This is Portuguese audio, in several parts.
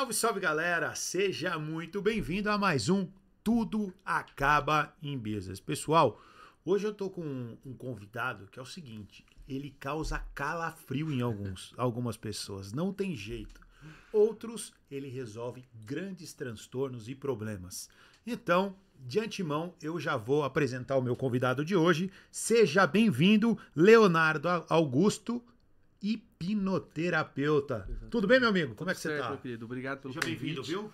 Salve, salve galera! Seja muito bem-vindo a mais um Tudo Acaba em Business. Pessoal, hoje eu tô com um convidado que é o seguinte, ele causa calafrio em algumas pessoas, não tem jeito. Outros, ele resolve grandes transtornos e problemas. Então, de antemão, eu já vou apresentar o meu convidado de hoje. Seja bem-vindo, Leonardo Augusto, hipnoterapeuta. Exatamente. Tudo bem, meu amigo? Tudo Como é que você certo, tá? meu querido. Obrigado pelo Seja bem-vindo, convite. viu?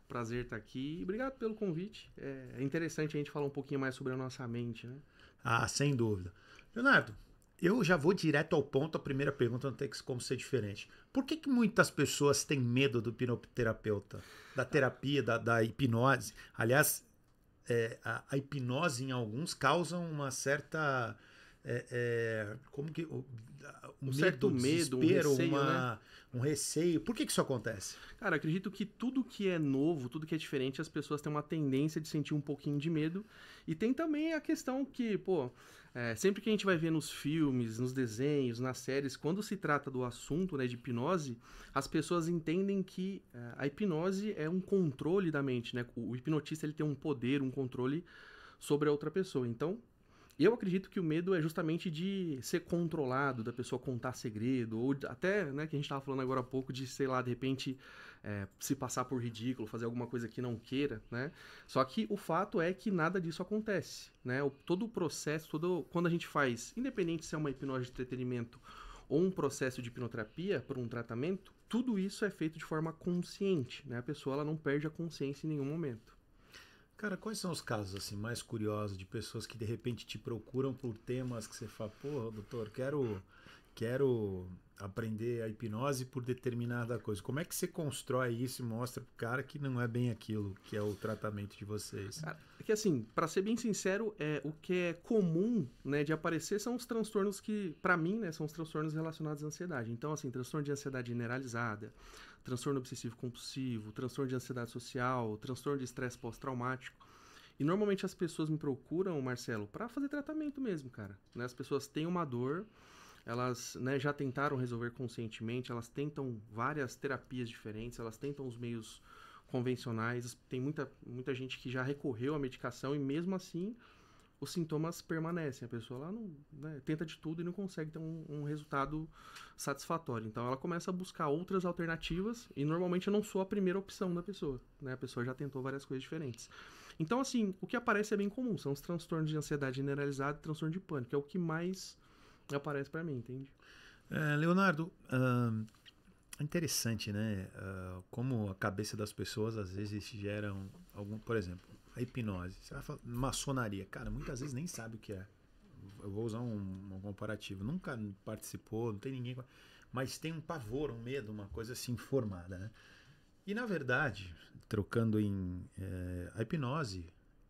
Prazer estar aqui. Obrigado pelo convite. É interessante a gente falar um pouquinho mais sobre a nossa mente, né? Ah, sem dúvida. Leonardo, eu já vou direto ao ponto. A primeira pergunta não tem como ser diferente. Por que muitas pessoas têm medo do hipnoterapeuta? Da terapia, da hipnose? Aliás, a hipnose em alguns causa uma certa... como que... Um certo medo, um desespero, receio, né? um receio. Por que isso acontece? Cara, acredito que tudo que é novo, tudo que é diferente, as pessoas têm uma tendência de sentir um pouquinho de medo. E tem também a questão que, sempre que a gente vai ver nos filmes, nos desenhos, nas séries, quando se trata do assunto, né, de hipnose, as pessoas entendem que a hipnose é um controle da mente, né? O hipnotista ele tem um poder, um controle sobre a outra pessoa. Então, eu acredito que o medo é justamente de ser controlado, da pessoa contar segredo, ou até, né, que a gente estava falando agora há pouco, de, sei lá, de repente se passar por ridículo, fazer alguma coisa que não queira, né? Só que o fato é que nada disso acontece, né? Todo o processo, quando a gente faz, independente se é uma hipnose de entretenimento ou um processo de hipnoterapia por um tratamento, tudo isso é feito de forma consciente, né? A pessoa ela não perde a consciência em nenhum momento. Cara, quais são os casos assim mais curiosos de pessoas que de repente te procuram por temas que você fala, porra, doutor, quero aprender a hipnose por determinada coisa. Como é que você constrói isso e mostra pro cara que não é bem aquilo que é o tratamento de vocês? Cara, é que assim, pra ser bem sincero, o que é comum, né, de aparecer são os transtornos que, pra mim, né, são os transtornos relacionados à ansiedade. Então, assim, transtorno de ansiedade generalizada, transtorno obsessivo compulsivo, transtorno de ansiedade social, transtorno de estresse pós-traumático. E normalmente as pessoas me procuram, Marcelo, pra fazer tratamento mesmo, cara. Né? As pessoas têm uma dor, elas, né, já tentaram resolver conscientemente, elas tentam várias terapias diferentes, elas tentam os meios convencionais. Tem muita gente que já recorreu à medicação e mesmo assim os sintomas permanecem. A pessoa lá não, né, tenta de tudo e não consegue ter um resultado satisfatório. Então ela começa a buscar outras alternativas e normalmente eu não sou a primeira opção da pessoa. Né? A pessoa já tentou várias coisas diferentes. Então, assim, o que aparece é bem comum. São os transtornos de ansiedade generalizada e transtorno de pânico. Que é o que mais aparece pra mim, entende? Leonardo, é interessante, né? Como a cabeça das pessoas às vezes geram algum, por exemplo, a hipnose. Você vai falar maçonaria, cara, muitas vezes nem sabe o que é. Eu vou usar um comparativo. Nunca participou, não tem ninguém, mas tem um pavor, um medo, uma coisa assim formada, né? E na verdade, trocando a hipnose,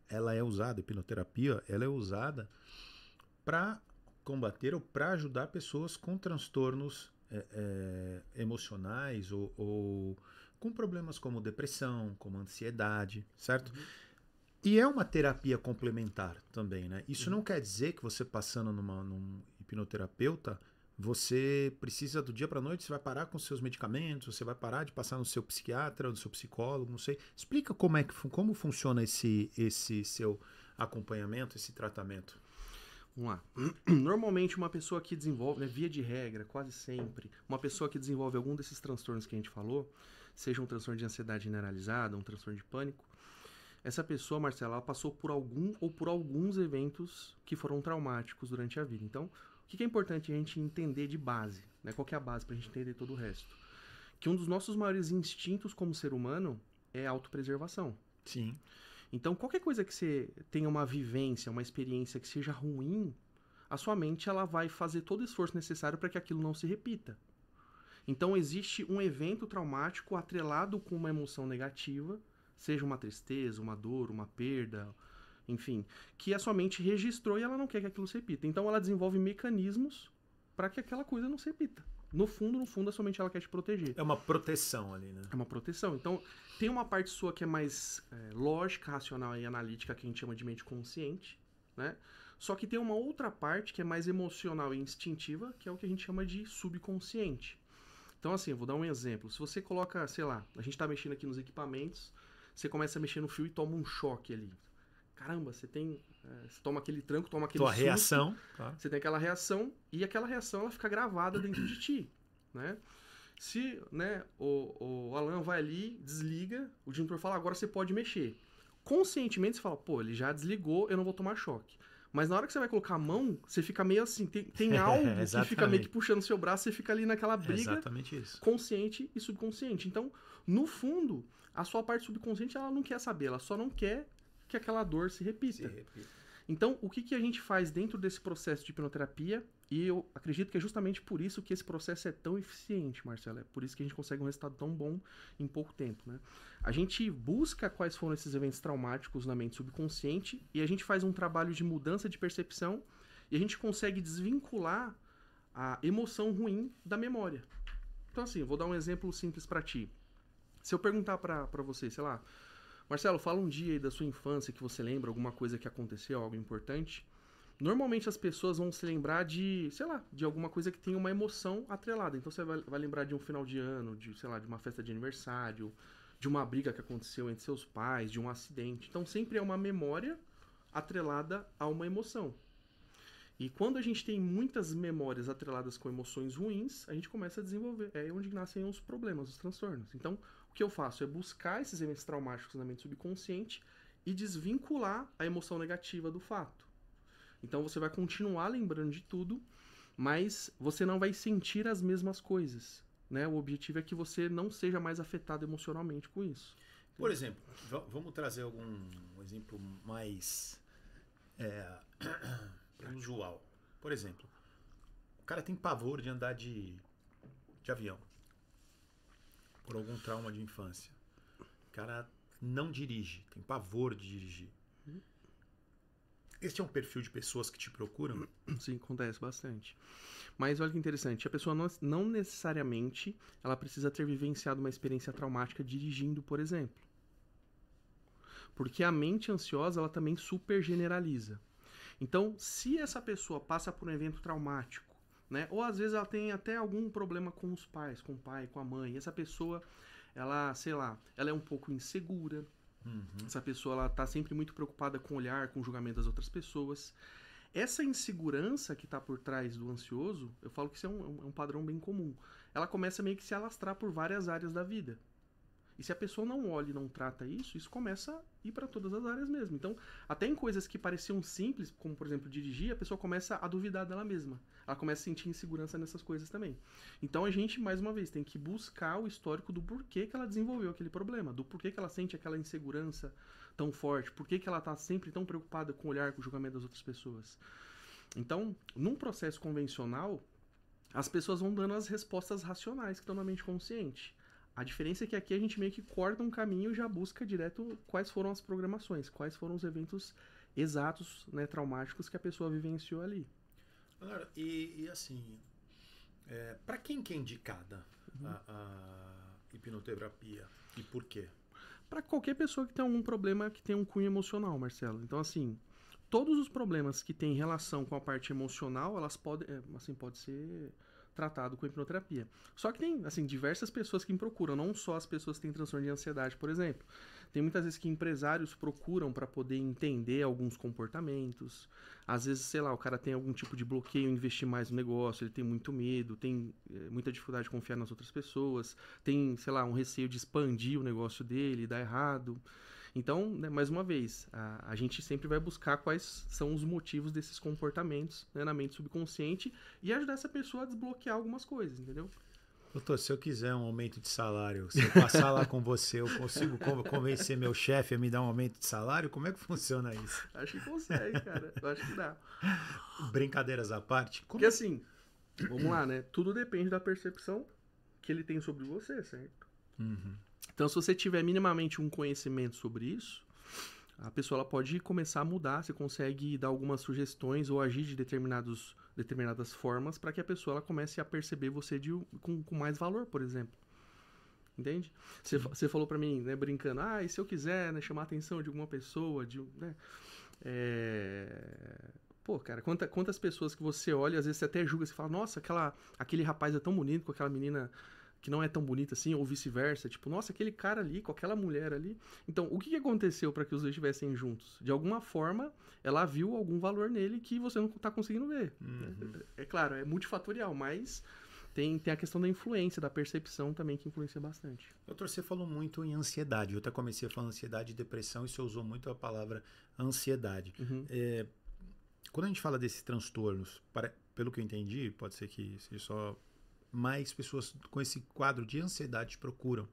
ela é usada, a hipnoterapia, ela é usada para combater ou para ajudar pessoas com transtornos emocionais ou com problemas como depressão, como ansiedade, certo? Uhum. E é uma terapia complementar também, né? Isso Uhum. não quer dizer que você passando num hipnoterapeuta, você precisa do dia para noite, você vai parar com seus medicamentos, você vai parar de passar no seu psiquiatra, no seu psicólogo, não sei. Explica como funciona esse seu acompanhamento, esse tratamento. Vamos lá. Normalmente uma pessoa que desenvolve, né, via de regra, quase sempre, uma pessoa que desenvolve algum desses transtornos que a gente falou, seja um transtorno de ansiedade generalizada, um transtorno de pânico, essa pessoa, Marcela, ela passou por algum ou por alguns eventos que foram traumáticos durante a vida. Então, o que é importante a gente entender de base, né? Qual que é a base para a gente entender todo o resto? Que um dos nossos maiores instintos como ser humano é a autopreservação. Sim. Então, qualquer coisa que você tenha uma vivência, uma experiência que seja ruim, a sua mente ela vai fazer todo o esforço necessário para que aquilo não se repita. Então, existe um evento traumático atrelado com uma emoção negativa, seja uma tristeza, uma dor, uma perda, enfim, que a sua mente registrou e ela não quer que aquilo se repita. Então, ela desenvolve mecanismos para que aquela coisa não se repita. No fundo, a sua mente ela quer te proteger. É uma proteção ali, né? É uma proteção. Então, tem uma parte sua que é mais lógica, racional e analítica, que a gente chama de mente consciente, né? Só que tem uma outra parte que é mais emocional e instintiva, que é o que a gente chama de subconsciente. Então, assim, eu vou dar um exemplo. Se você coloca, sei lá, a gente tá mexendo aqui nos equipamentos, você começa a mexer no fio e toma um choque ali. Caramba, você toma aquele tranco, toma aquele Tua susto, reação. Tá? você tem aquela reação, e aquela reação ela fica gravada dentro de ti, né? Se, né, o Alan vai ali, desliga, o disjuntor fala, agora você pode mexer. Conscientemente você fala, pô, ele já desligou, eu não vou tomar choque. Mas na hora que você vai colocar a mão, você fica meio assim, tem algo que fica meio que puxando o seu braço, você fica ali naquela briga Exatamente isso. consciente e subconsciente. Então, no fundo, a sua parte subconsciente, ela não quer saber, ela só não quer que aquela dor se repita. Então, o que a gente faz dentro desse processo de hipnoterapia? E eu acredito que é justamente por isso que esse processo é tão eficiente, Marcelo. É por isso que a gente consegue um resultado tão bom em pouco tempo, né? A gente busca quais foram esses eventos traumáticos na mente subconsciente e a gente faz um trabalho de mudança de percepção e a gente consegue desvincular a emoção ruim da memória. Então, assim, eu vou dar um exemplo simples pra ti. Se eu perguntar pra você, sei lá, Marcelo, fala um dia aí da sua infância que você lembra, alguma coisa que aconteceu, algo importante. Normalmente as pessoas vão se lembrar de, sei lá, de alguma coisa que tem uma emoção atrelada. Então você vai lembrar de um final de ano, de, sei lá, de uma festa de aniversário, de uma briga que aconteceu entre seus pais, de um acidente. Então sempre é uma memória atrelada a uma emoção. E quando a gente tem muitas memórias atreladas com emoções ruins, a gente começa a desenvolver. É onde nascem os problemas, os transtornos. Então, o que eu faço é buscar esses eventos traumáticos na mente subconsciente e desvincular a emoção negativa do fato. Então, você vai continuar lembrando de tudo, mas você não vai sentir as mesmas coisas, né? O objetivo é que você não seja mais afetado emocionalmente com isso. Por exemplo, vamos trazer algum exemplo mais usual. Por exemplo, o cara tem pavor de andar de avião por algum trauma de infância. O cara não dirige, tem pavor de dirigir. Este é um perfil de pessoas que te procuram? Sim, acontece bastante. Mas olha que interessante, a pessoa não necessariamente ela precisa ter vivenciado uma experiência traumática dirigindo, por exemplo. Porque a mente ansiosa, ela também super generaliza. Então, se essa pessoa passa por um evento traumático, né, ou às vezes ela tem até algum problema com os pais, com o pai, com a mãe, e essa pessoa, ela, sei lá, ela é um pouco insegura, essa pessoa, ela tá sempre muito preocupada com o olhar, com o julgamento das outras pessoas. Essa insegurança que tá por trás do ansioso, eu falo que isso é um padrão bem comum. Ela começa meio que se alastrar por várias áreas da vida. E se a pessoa não olha e não trata isso, isso começa a ir para todas as áreas mesmo. Então, até em coisas que pareciam simples, como por exemplo dirigir, a pessoa começa a duvidar dela mesma. Ela começa a sentir insegurança nessas coisas também. Então a gente, mais uma vez, tem que buscar o histórico do porquê que ela desenvolveu aquele problema, do porquê que ela sente aquela insegurança tão forte, porquê que ela está sempre tão preocupada com o olhar, com o julgamento das outras pessoas. Então, num processo convencional, as pessoas vão dando as respostas racionais que estão na mente consciente. A diferença é que aqui a gente meio que corta um caminho e já busca direto quais foram as programações, quais foram os eventos exatos, né, traumáticos que a pessoa vivenciou ali. E assim, para quem que é indicada a hipnoterapia e por quê? Para qualquer pessoa que tem algum problema que tem um cunho emocional, Marcelo. Então, assim, todos os problemas que têm relação com a parte emocional, elas podem, pode ser tratado com hipnoterapia. Só que tem, assim, diversas pessoas que me procuram, não só as pessoas que têm transtorno de ansiedade, por exemplo. Tem muitas vezes que empresários procuram para poder entender alguns comportamentos. Às vezes, sei lá, o cara tem algum tipo de bloqueio em investir mais no negócio, ele tem muito medo, tem muita dificuldade de confiar nas outras pessoas, tem, sei lá, um receio de expandir o negócio dele, dar errado. Então, né, mais uma vez, a gente sempre vai buscar quais são os motivos desses comportamentos, né, na mente subconsciente e ajudar essa pessoa a desbloquear algumas coisas, entendeu? Doutor, se eu quiser um aumento de salário, se eu passar lá com você, eu consigo convencer meu chefe a me dar um aumento de salário? Como é que funciona isso? Acho que consegue, cara. Eu acho que dá. Brincadeiras à parte? Porque assim, vamos lá, né? Tudo depende da percepção que ele tem sobre você, certo? Então, se você tiver minimamente um conhecimento sobre isso, a pessoa ela pode começar a mudar, você consegue dar algumas sugestões ou agir de determinadas formas para que a pessoa ela comece a perceber você com mais valor, por exemplo. Entende? Você falou para mim, né, brincando, e se eu quiser, né, chamar a atenção de alguma pessoa, né, Pô, cara, quantas pessoas que você olha, às vezes você até julga, você fala, nossa, aquele rapaz é tão bonito com aquela menina que não é tão bonita assim, ou vice-versa. Tipo, nossa, aquele cara ali com aquela mulher ali. Então, o que que aconteceu para que os dois estivessem juntos? De alguma forma, ela viu algum valor nele que você não tá conseguindo ver. É claro, é multifatorial, mas tem a questão da influência, da percepção também que influencia bastante. Doutor, você falou muito em ansiedade. Eu até comecei a falar ansiedade e depressão e você usou muito a palavra ansiedade. Quando a gente fala desses transtornos, pelo que eu entendi, pode ser que seja só mais pessoas com esse quadro de ansiedade procuram,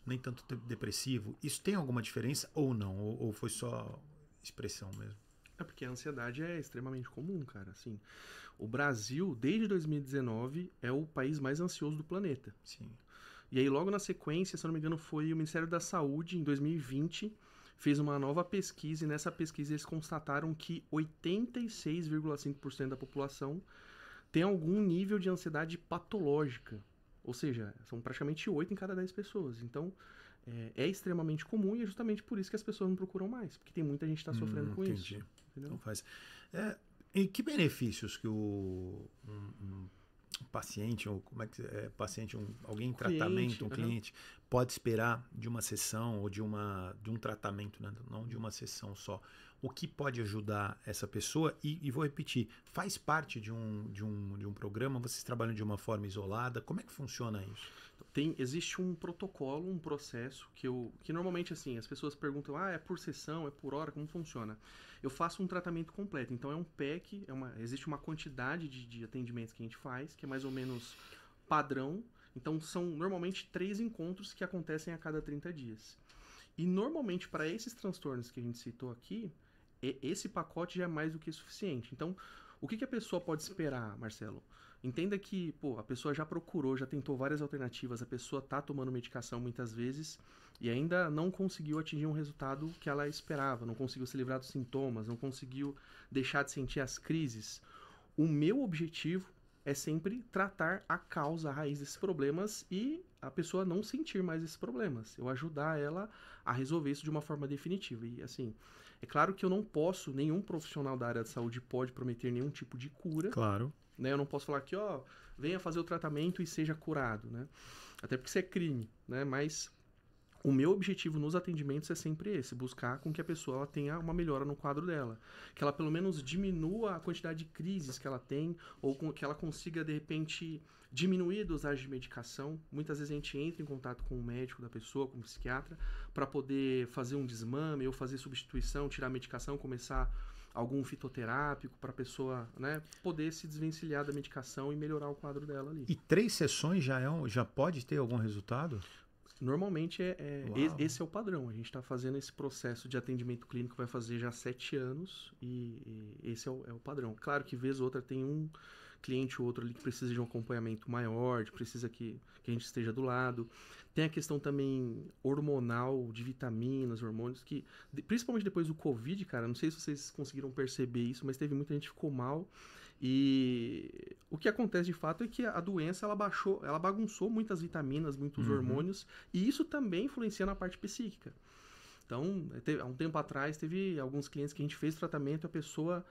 nem tanto depressivo. Isso tem alguma diferença ou não? Ou foi só expressão mesmo? É porque a ansiedade é extremamente comum, cara. Assim, o Brasil, desde 2019, é o país mais ansioso do planeta. Sim. E aí, logo na sequência, se eu não me engano, foi o Ministério da Saúde, em 2020, fez uma nova pesquisa, e nessa pesquisa eles constataram que 86,5% da população tem algum nível de ansiedade patológica. Ou seja, são praticamente 8 em cada 10 pessoas. Então, é extremamente comum e é justamente por isso que as pessoas não procuram mais. Porque tem muita gente que está sofrendo com entendi. isso. Entendeu? Então faz. E que benefícios que um paciente, ou como é que é paciente, alguém em tratamento, um cliente, pode esperar de uma sessão ou de um tratamento, né? Não de uma sessão só. O que pode ajudar essa pessoa? E vou repetir, faz parte de um programa? Vocês trabalham de uma forma isolada? Como é que funciona isso? Existe um protocolo, um processo que normalmente assim, as pessoas perguntam, é por sessão, é por hora, como funciona? Eu faço um tratamento completo, então é um pack, existe uma quantidade de atendimentos que a gente faz, que é mais ou menos padrão, então são normalmente 3 encontros que acontecem a cada 30 dias. E normalmente para esses transtornos que a gente citou aqui, esse pacote já é mais do que suficiente. Então, o que a pessoa pode esperar, Marcelo? Entenda que, a pessoa já procurou, já tentou várias alternativas, a pessoa tá tomando medicação muitas vezes e ainda não conseguiu atingir um resultado que ela esperava, não conseguiu se livrar dos sintomas, não conseguiu deixar de sentir as crises. O meu objetivo é sempre tratar a causa, a raiz desses problemas e a pessoa não sentir mais esses problemas. Eu ajudar ela a resolver isso de uma forma definitiva. E assim, é claro que eu não posso, nenhum profissional da área de saúde pode prometer nenhum tipo de cura. Claro. Né? Eu não posso falar que, venha fazer o tratamento e seja curado, né? Até porque isso é crime, né? Mas o meu objetivo nos atendimentos é sempre esse, buscar com que a pessoa ela tenha uma melhora no quadro dela. Que ela pelo menos diminua a quantidade de crises que ela tem, ou que ela consiga, de repente, diminuir a dosagem de medicação. Muitas vezes a gente entra em contato com o médico da pessoa, com o psiquiatra, para poder fazer um desmame ou fazer substituição, tirar a medicação, começar algum fitoterápico para a pessoa, né, poder se desvencilhar da medicação e melhorar o quadro dela ali. E 3 sessões já pode ter algum resultado? Normalmente esse é o padrão. A gente está fazendo esse processo de atendimento clínico, vai fazer já 7 anos e esse é o padrão. Claro que vez ou outra tem um cliente ou outro ali que precisa de um acompanhamento maior, que precisa que a gente esteja do lado. Tem a questão também hormonal, de vitaminas, hormônios, que principalmente depois do Covid, cara, não sei se vocês conseguiram perceber isso, mas teve muita gente que ficou mal. E o que acontece de fato é que a doença ela bagunçou muitas vitaminas, muitos hormônios, e isso também influencia na parte psíquica. Então, há um tempo atrás, teve alguns clientes que a gente fez tratamento, a pessoa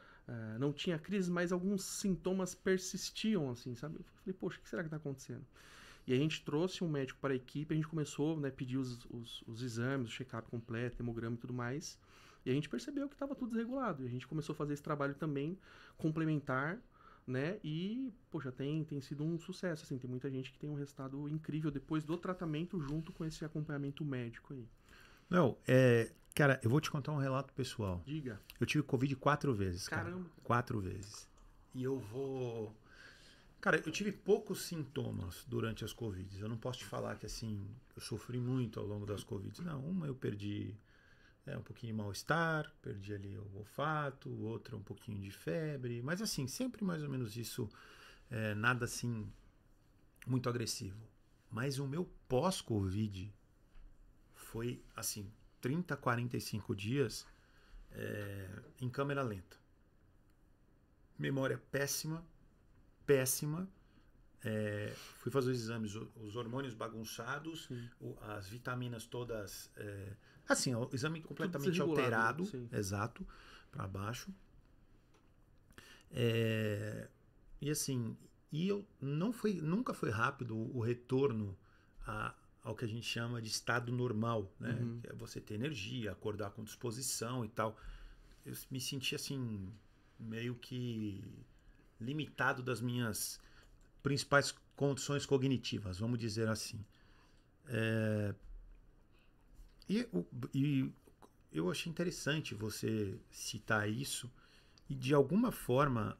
não tinha crise, mas alguns sintomas persistiam, assim, sabe? Eu falei, poxa, o que será que está acontecendo? E a gente trouxe um médico para a equipe, a gente começou, né, pedir os exames, o check-up completo, hemograma e tudo mais, e a gente percebeu que estava tudo desregulado. E a gente começou a fazer esse trabalho também complementar, né? E, poxa, tem sido um sucesso, assim, tem muita gente que tem um resultado incrível depois do tratamento junto com esse acompanhamento médico aí. Não, cara, eu vou te contar um relato pessoal. Diga. Eu tive Covid 4 vezes, cara. Caramba. 4 vezes. E eu vou... Cara, eu tive poucos sintomas durante as Covids. Eu não posso te falar que, assim, eu sofri muito ao longo das Covids. Não, uma eu perdi um pouquinho de mal-estar, perdi ali o olfato, outra um pouquinho de febre. Mas, assim, sempre mais ou menos isso, nada, assim, muito agressivo. Mas o meu pós-Covid foi, assim, 30, 45 dias em câmera lenta. Memória péssima. Fui fazer os exames, os hormônios bagunçados, as vitaminas todas, assim, o exame completamente alterado, exato, para baixo. E assim, nunca foi rápido o retorno ao que a gente chama de estado normal, né? Uhum. Que é você ter energia, acordar com disposição e tal. Eu me senti assim, meio que limitado das minhas principais condições cognitivas, vamos dizer assim. E, e eu achei interessante você citar isso e de alguma forma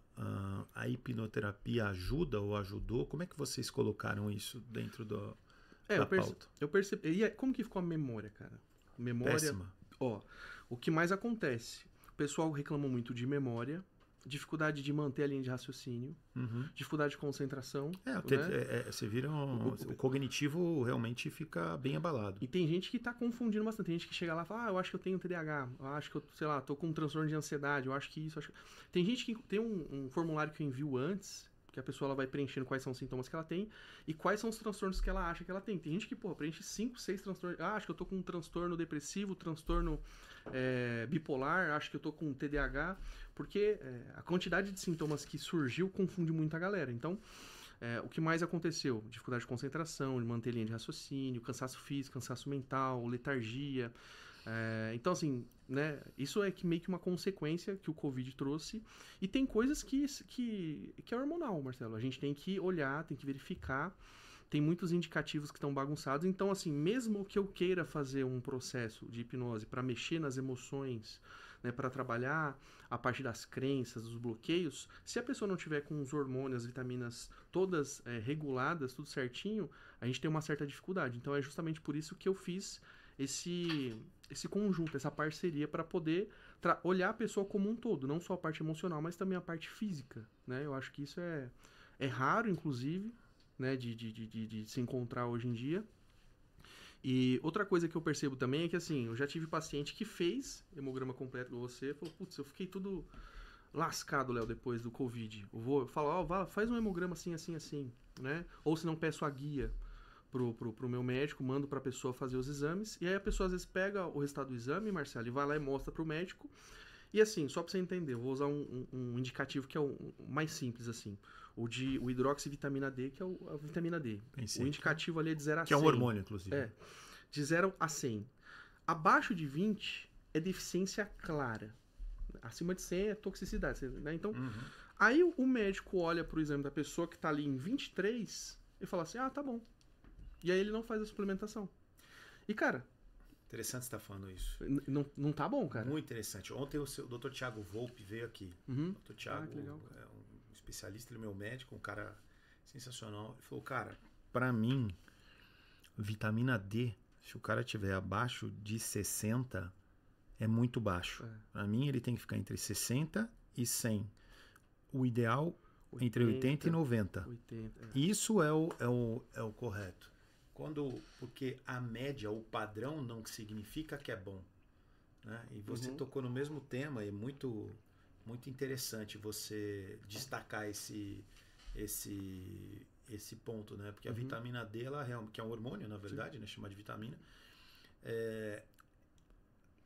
a hipnoterapia ajuda ou ajudou? Como é que vocês colocaram isso dentro da pauta? Eu percebi. E como que ficou a memória, cara? Memória. Péssima. Ó, o que mais acontece? O pessoal reclama muito de memória, dificuldade de manter a linha de raciocínio, Uhum. dificuldade de concentração. né? Você vira o cognitivo realmente fica bem abalado. E tem gente que tá confundindo bastante. Tem gente que chega lá e fala, eu acho que eu tenho TDAH, eu acho que eu, sei lá, tô com um transtorno de ansiedade, eu acho que isso, Tem gente que tem um formulário que eu envio antes, que a pessoa ela vai preenchendo quais são os sintomas que ela tem e quais são os transtornos que ela acha que ela tem. Tem gente que, preenche 5, 6 transtornos. Acho que eu tô com um transtorno depressivo, transtorno bipolar, acho que eu tô com TDAH, porque a quantidade de sintomas que surgiu confunde muito a galera. Então, o que mais aconteceu? Dificuldade de concentração, de manter linha de raciocínio, cansaço físico, cansaço mental, letargia. Então, assim, né, isso é meio que uma consequência que o Covid trouxe. E tem coisas que é hormonal, Marcelo. A gente tem que olhar, tem que verificar. Tem muitos indicativos que estão bagunçados. Então, assim, mesmo que eu queira fazer um processo de hipnose para mexer nas emoções, né, para trabalhar a parte das crenças, dos bloqueios, se a pessoa não tiver com os hormônios, as vitaminas todas reguladas, tudo certinho, a gente tem uma certa dificuldade. Então, é justamente por isso que eu fiz esse conjunto, essa parceria para poder olhar a pessoa como um todo, não só a parte emocional, mas também a parte física, né? Eu acho que isso é raro, inclusive, né, de se encontrar hoje em dia. E outra coisa que eu percebo também é que, assim, eu já tive paciente que fez hemograma completo com você, falou, putz, eu fiquei tudo lascado, Léo, depois do Covid. Eu vou falar, faz um hemograma assim, assim, assim, né? Ou se não, peço a guia pro meu médico, mando pra pessoa fazer os exames, e aí a pessoa às vezes pega o resultado do exame, Marcelo, e vai lá e mostra pro médico. E assim, só pra você entender, eu vou usar um indicativo que é o mais simples, assim. O hidroxivitamina D, que é a vitamina D. O indicativo ali é de 0 a 100. Que é um hormônio, inclusive. De 0 a 100. Abaixo de 20 é deficiência clara. Acima de 100 é toxicidade, né? Então, aí o médico olha pro exame da pessoa que tá ali em 23 e fala assim, tá bom. E aí ele não faz a suplementação. E, cara... Interessante você estar falando isso. Não tá bom, cara. Muito interessante. Ontem o Dr. Thiago Volpe veio aqui. O Dr. Thiago que legal. é um especialista, ele é meu médico, um cara sensacional. Ele falou, cara, pra mim, vitamina D, se o cara tiver abaixo de 60, é muito baixo. Pra mim, ele tem que ficar entre 60 e 100. O ideal, entre 80 e 90. 80, Isso é o correto. Porque a média, o padrão, não significa que é bom. Né? E você tocou no mesmo tema, e é muito, muito interessante você destacar esse ponto, né? Porque a vitamina D, que é um hormônio, na verdade, né? Chama de vitamina,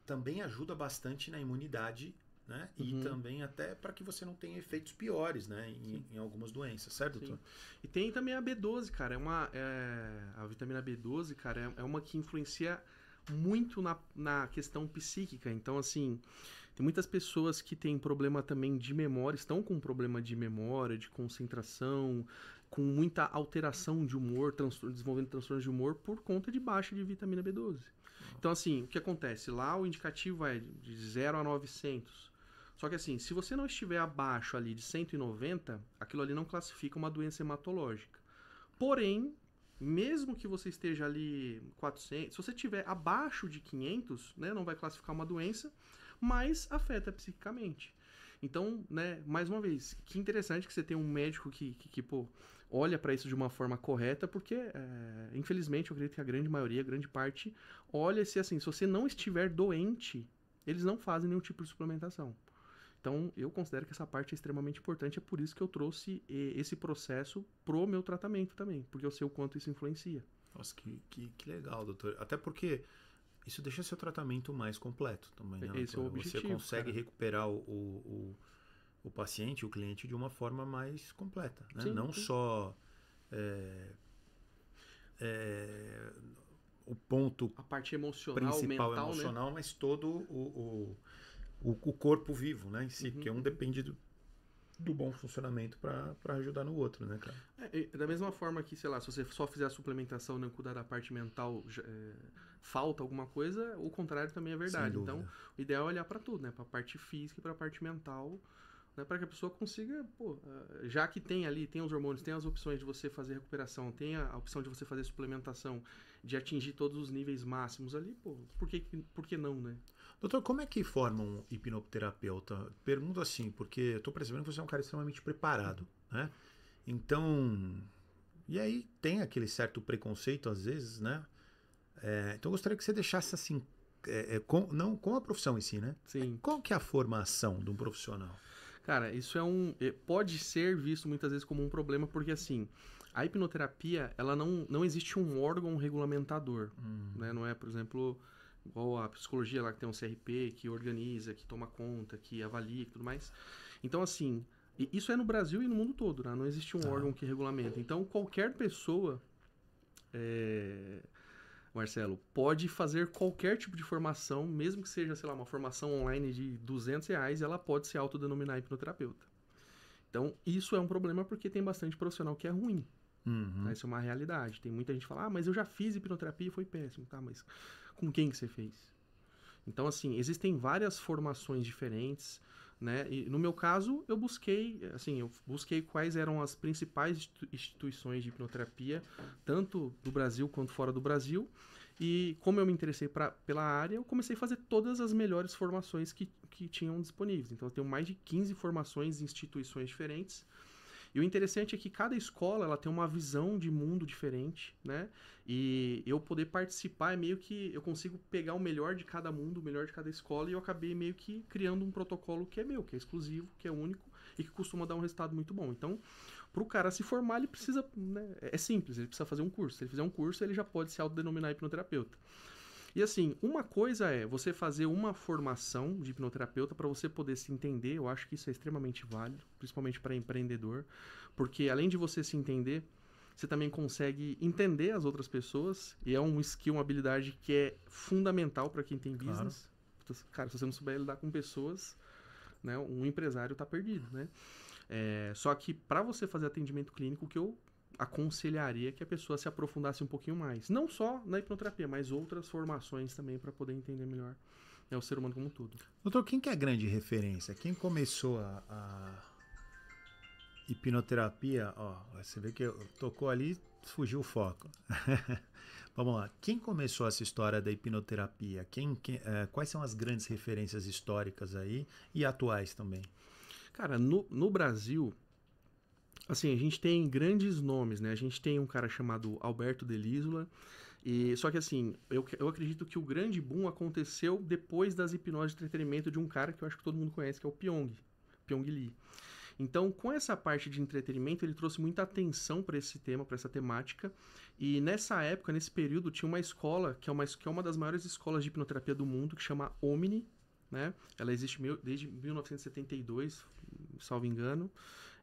também ajuda bastante na imunidade, né? E também até para que você não tenha efeitos piores, né? Em algumas doenças, certo, doutor? E tem também a B12, cara. A vitamina B12, cara, é uma que influencia muito na questão psíquica. Então, assim, tem muitas pessoas que têm problema também de memória, estão com problema de memória, de concentração, com muita alteração de humor, desenvolvendo transtornos de humor por conta de baixa de vitamina B12. Então, assim, o que acontece? Lá o indicativo é de 0 a 900. Só que assim, se você não estiver abaixo ali de 190, aquilo ali não classifica uma doença hematológica. Porém, mesmo que você esteja ali 400, se você estiver abaixo de 500, né, não vai classificar uma doença, mas afeta psiquicamente. Então, né, mais uma vez, que interessante que você tem um médico que olha para isso de uma forma correta, porque, infelizmente, eu acredito que a grande maioria, a grande parte, olha se assim, se você não estiver doente, eles não fazem nenhum tipo de suplementação. Então, eu considero que essa parte é extremamente importante, é por isso que eu trouxe esse processo pro meu tratamento também, porque eu sei o quanto isso influencia. Nossa, que legal, doutor. Até porque isso deixa seu tratamento mais completo também, né? Esse é o objetivo. Você consegue recuperar o paciente, o cliente, de uma forma mais completa, né? Sim, não sim. só o ponto A parte emocional, principal mental, emocional, mas todo o corpo vivo, né, em si, porque um depende do bom funcionamento para ajudar no outro, né, cara? Da mesma forma que, sei lá, se você só fizer a suplementação e não cuidar da parte mental, falta alguma coisa, o contrário também é verdade. Sem Então, dúvida. o ideal é olhar para tudo, né? Para a parte física e para a parte mental, né? Para que a pessoa consiga, já que tem ali, tem os hormônios, tem as opções de você fazer recuperação, tem a opção de você fazer suplementação, de atingir todos os níveis máximos ali, por que não, né? Doutor, como é que forma um hipnoterapeuta? Pergunto assim, porque eu estou percebendo que você é um cara extremamente preparado, né? Então, e aí tem aquele certo preconceito às vezes, né? Então eu gostaria que você deixasse assim, não com a profissão em si, né? Sim. Qual que é a formação de um profissional? Cara, isso pode ser visto muitas vezes como um problema, porque assim, a hipnoterapia, ela não existe um órgão regulamentador, né? Não é, por exemplo, igual a psicologia lá que tem um CRP, que organiza, que toma conta, que avalia e tudo mais. Então, assim, isso é no Brasil e no mundo todo, né? Não existe um órgão que regulamenta. Então, qualquer pessoa, Marcelo, pode fazer qualquer tipo de formação, mesmo que seja, sei lá, uma formação online de R$ 200, ela pode se autodenominar hipnoterapeuta. Então, isso é um problema porque tem bastante profissional que é ruim. Tá? Isso é uma realidade. Tem muita gente que fala, mas eu já fiz hipnoterapia e foi péssimo. Tá, mas com quem que você fez? Então, assim, existem várias formações diferentes, né? E no meu caso, eu busquei quais eram as principais instituições de hipnoterapia, tanto do Brasil quanto fora do Brasil. E como eu me interessei pela área, eu comecei a fazer todas as melhores formações que tinham disponíveis. Então, eu tenho mais de 15 formações em instituições diferentes. E o interessante é que cada escola ela tem uma visão de mundo diferente, né? E eu poder participar é meio que eu consigo pegar o melhor de cada mundo, o melhor de cada escola, e eu acabei meio que criando um protocolo que é meu, que é exclusivo, que é único e que costuma dar um resultado muito bom. Então, para o cara se formar, ele precisa, né? É simples, ele precisa fazer um curso. Se ele fizer um curso, ele já pode se autodenominar hipnoterapeuta. E assim, uma coisa é você fazer uma formação de hipnoterapeuta para você poder se entender. Eu acho que isso é extremamente válido, principalmente para empreendedor, porque além de você se entender, você também consegue entender as outras pessoas e é um skill, uma habilidade que é fundamental para quem tem business. Claro. Cara, se você não souber lidar com pessoas, né, um empresário está perdido, né? Só que para você fazer atendimento clínico, o que eu aconselharia que a pessoa se aprofundasse um pouquinho mais. Não só na hipnoterapia, mas outras formações também para poder entender melhor o ser humano como um todo. Doutor, quem que é a grande referência? Quem começou a hipnoterapia? Ó, você vê que tocou ali, fugiu o foco. Vamos lá. Quem começou essa história da hipnoterapia? Quais são as grandes referências históricas aí e atuais também? Cara, no Brasil, assim, a gente tem grandes nomes, né? A gente tem um cara chamado Alberto Delísula, só que assim, eu acredito que o grande boom aconteceu depois das hipnoses de entretenimento de um cara que eu acho que todo mundo conhece, que é o Pyong Lee. Então, com essa parte de entretenimento, ele trouxe muita atenção para esse tema, para essa temática. E nessa época, nesse período, tinha uma escola, que é uma das maiores escolas de hipnoterapia do mundo, que chama Omni, né? Ela existe desde 1972, salvo engano.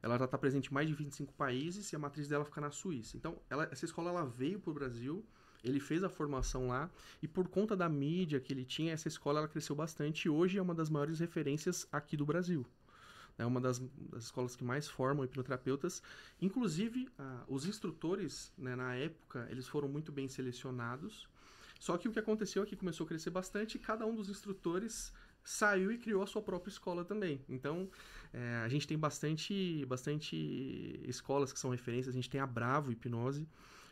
Ela já está presente em mais de 25 países e a matriz dela fica na Suíça. Então, essa escola ela veio para o Brasil, ele fez a formação lá e por conta da mídia que ele tinha, essa escola ela cresceu bastante e hoje é uma das maiores referências aqui do Brasil. É uma das escolas que mais formam hipnoterapeutas. Inclusive, os instrutores, né, na época, eles foram muito bem selecionados. Só que o que aconteceu é que começou a crescer bastante e cada um dos instrutores saiu e criou a sua própria escola também. Então, a gente tem bastante escolas que são referências. A gente tem a Bravo Hipnose,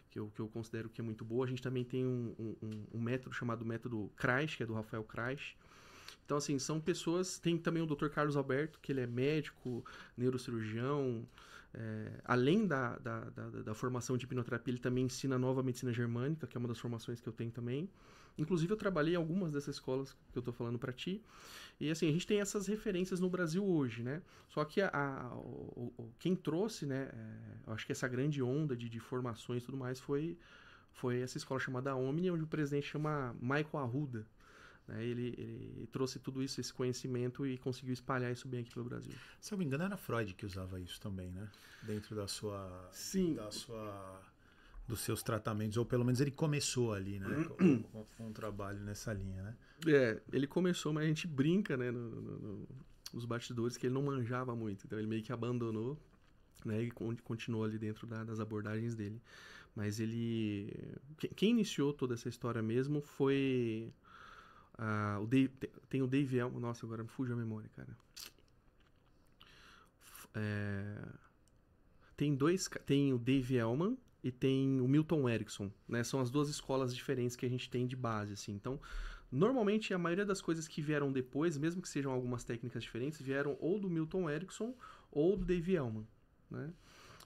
que eu considero que é muito boa. A gente também tem um método chamado método Kreis, que é do Rafael Kreis. Então, assim, são pessoas... Tem também o Dr. Carlos Alberto, que ele é médico, neurocirurgião. Além da formação de hipnoterapia, ele também ensina a nova medicina germânica, que é uma das formações que eu tenho também. Inclusive, eu trabalhei em algumas dessas escolas que eu estou falando para ti. E, assim, a gente tem essas referências no Brasil hoje, né? Só que quem trouxe, né? Eu acho que essa grande onda de formações e tudo mais foi essa escola chamada Omni, onde o presidente chama Michael Arruda. Ele trouxe tudo isso, esse conhecimento e conseguiu espalhar isso bem aqui pelo Brasil. Se eu não me engano, era Freud que usava isso também, né? Dentro da sua... Sim. Da sua dos seus tratamentos, ou pelo menos ele começou ali, né? Com um trabalho nessa linha, né? Ele começou, mas a gente brinca, né, nos bastidores, que ele não manjava muito. Então ele meio que abandonou, né, e continuou ali dentro das abordagens dele. Mas ele... Quem iniciou toda essa história mesmo foi... o Dave, tem o Dave Elman... Nossa, agora me fugiu a memória, cara. Tem o Dave Elman e tem o Milton Erickson, né? São as duas escolas diferentes que a gente tem de base, assim. Então, normalmente, a maioria das coisas que vieram depois, mesmo que sejam algumas técnicas diferentes, vieram ou do Milton Erickson ou do Dave Elman, né?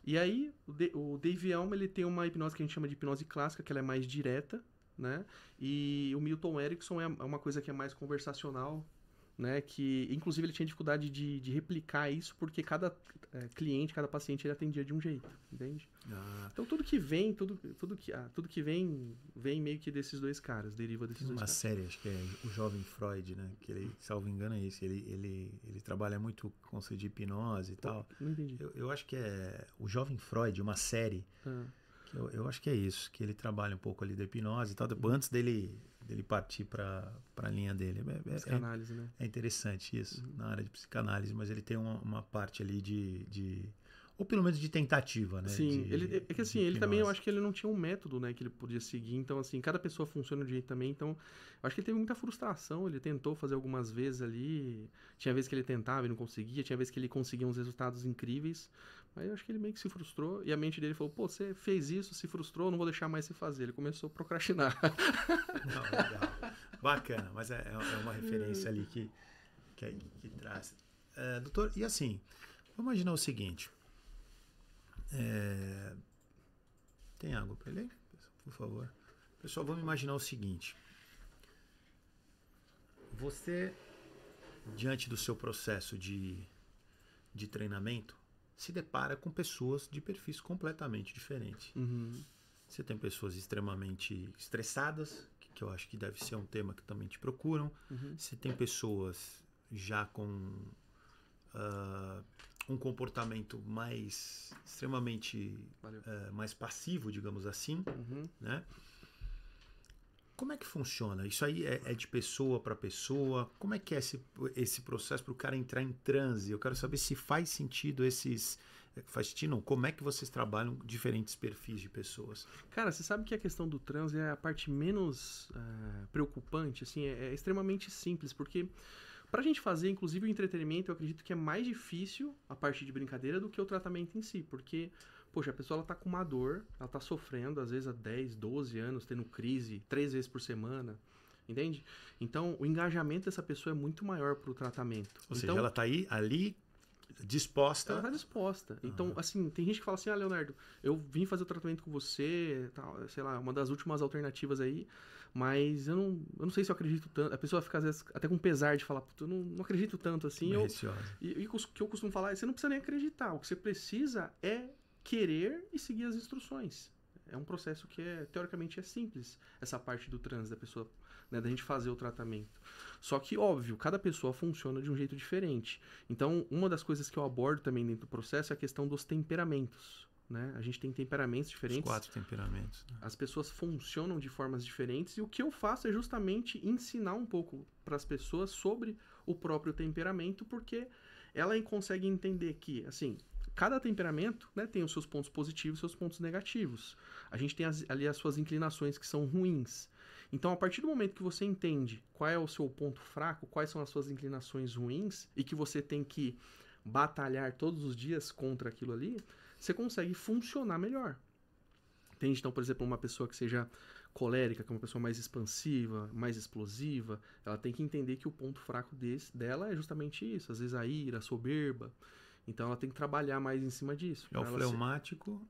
E aí, o Dave Elman, ele tem uma hipnose que a gente chama de hipnose clássica, que ela é mais direta, né? E o Milton Erickson é uma coisa que é mais conversacional, né? Que, inclusive, ele tinha dificuldade de replicar isso, porque cada cliente, cada paciente, ele atendia de um jeito, entende? Então, tudo que vem, tudo que vem meio que desses dois caras, deriva desses dois caras. Uma série, acho que é o Jovem Freud, né? Que ele, salvo engano, é isso. Ele trabalha muito com conceito de hipnose e tal. Não entendi. Eu acho que é o Jovem Freud, uma série. Que eu acho que é isso, que ele trabalha um pouco ali da hipnose e tal, antes dele partir para a linha dele. Psicanálise, né? É interessante isso, na área de psicanálise, mas ele tem uma parte ali ou pelo menos de tentativa, né? Sim, é que assim, ele também, eu acho que ele não tinha um método, né, que ele podia seguir, então assim, cada pessoa funciona de um jeito também, então, eu acho que ele teve muita frustração, ele tentou fazer algumas vezes ali, tinha vezes que ele tentava e não conseguia, tinha vezes que ele conseguia uns resultados incríveis, mas eu acho que ele meio que se frustrou, e a mente dele falou, pô, você fez isso, se frustrou, não vou deixar mais você fazer, ele começou a procrastinar. Não, legal, bacana, mas é uma referência ali que traz. Doutor, e assim, vamos imaginar o seguinte, tem água para ele? Por favor. Pessoal, vamos imaginar o seguinte. Você, diante do seu processo de treinamento, se depara com pessoas de perfis completamente diferentes. Você tem pessoas extremamente estressadas, que eu acho que deve ser um tema que também te procuram. Você tem pessoas já com um comportamento extremamente mais passivo, digamos assim, né? Como é que funciona? Isso aí é de pessoa para pessoa? Como é que é esse processo para o cara entrar em transe? Eu quero saber se faz sentido faz sentido não? Como é que vocês trabalham diferentes perfis de pessoas? Cara, você sabe que a questão do transe é a parte menos preocupante, assim, é extremamente simples, porque pra gente fazer, inclusive, o entretenimento, eu acredito que é mais difícil a parte de brincadeira do que o tratamento em si, porque, poxa, a pessoa ela tá com uma dor, ela tá sofrendo, às vezes há 10, 12 anos, tendo crise 3 vezes por semana, entende? Então, o engajamento dessa pessoa é muito maior pro tratamento. Ou seja, ela tá ali disposta. Ela tá disposta. Então, assim, tem gente que fala assim, Leonardo, eu vim fazer o tratamento com você, tal, sei lá, uma das últimas alternativas aí, mas eu não sei se eu acredito tanto. A pessoa fica, às vezes, até com pesar de falar, eu não acredito tanto assim. E o que eu costumo falar é, você não precisa nem acreditar. O que você precisa é querer e seguir as instruções. É um processo que, teoricamente, é simples, essa parte do transe da pessoa, né, da gente fazer o tratamento. Só que, óbvio, cada pessoa funciona de um jeito diferente. Então, uma das coisas que eu abordo também dentro do processo é a questão dos temperamentos. Né? A gente tem temperamentos diferentes. Os 4 temperamentos. Né? As pessoas funcionam de formas diferentes e o que eu faço é justamente ensinar um pouco para as pessoas sobre o próprio temperamento, porque ela consegue entender que, assim, cada temperamento, né, tem os seus pontos positivos e seus pontos negativos. A gente tem ali as suas inclinações que são ruins. Então, a partir do momento que você entende qual é o seu ponto fraco, quais são as suas inclinações ruins e que você tem que batalhar todos os dias contra aquilo ali, você consegue funcionar melhor. Entende? Então, por exemplo, uma pessoa que seja colérica, que é uma pessoa mais expansiva, mais explosiva, ela tem que entender que o ponto fraco dela é justamente isso. Às vezes a ira, a soberba. Então, ela tem que trabalhar mais em cima disso. O fleumático?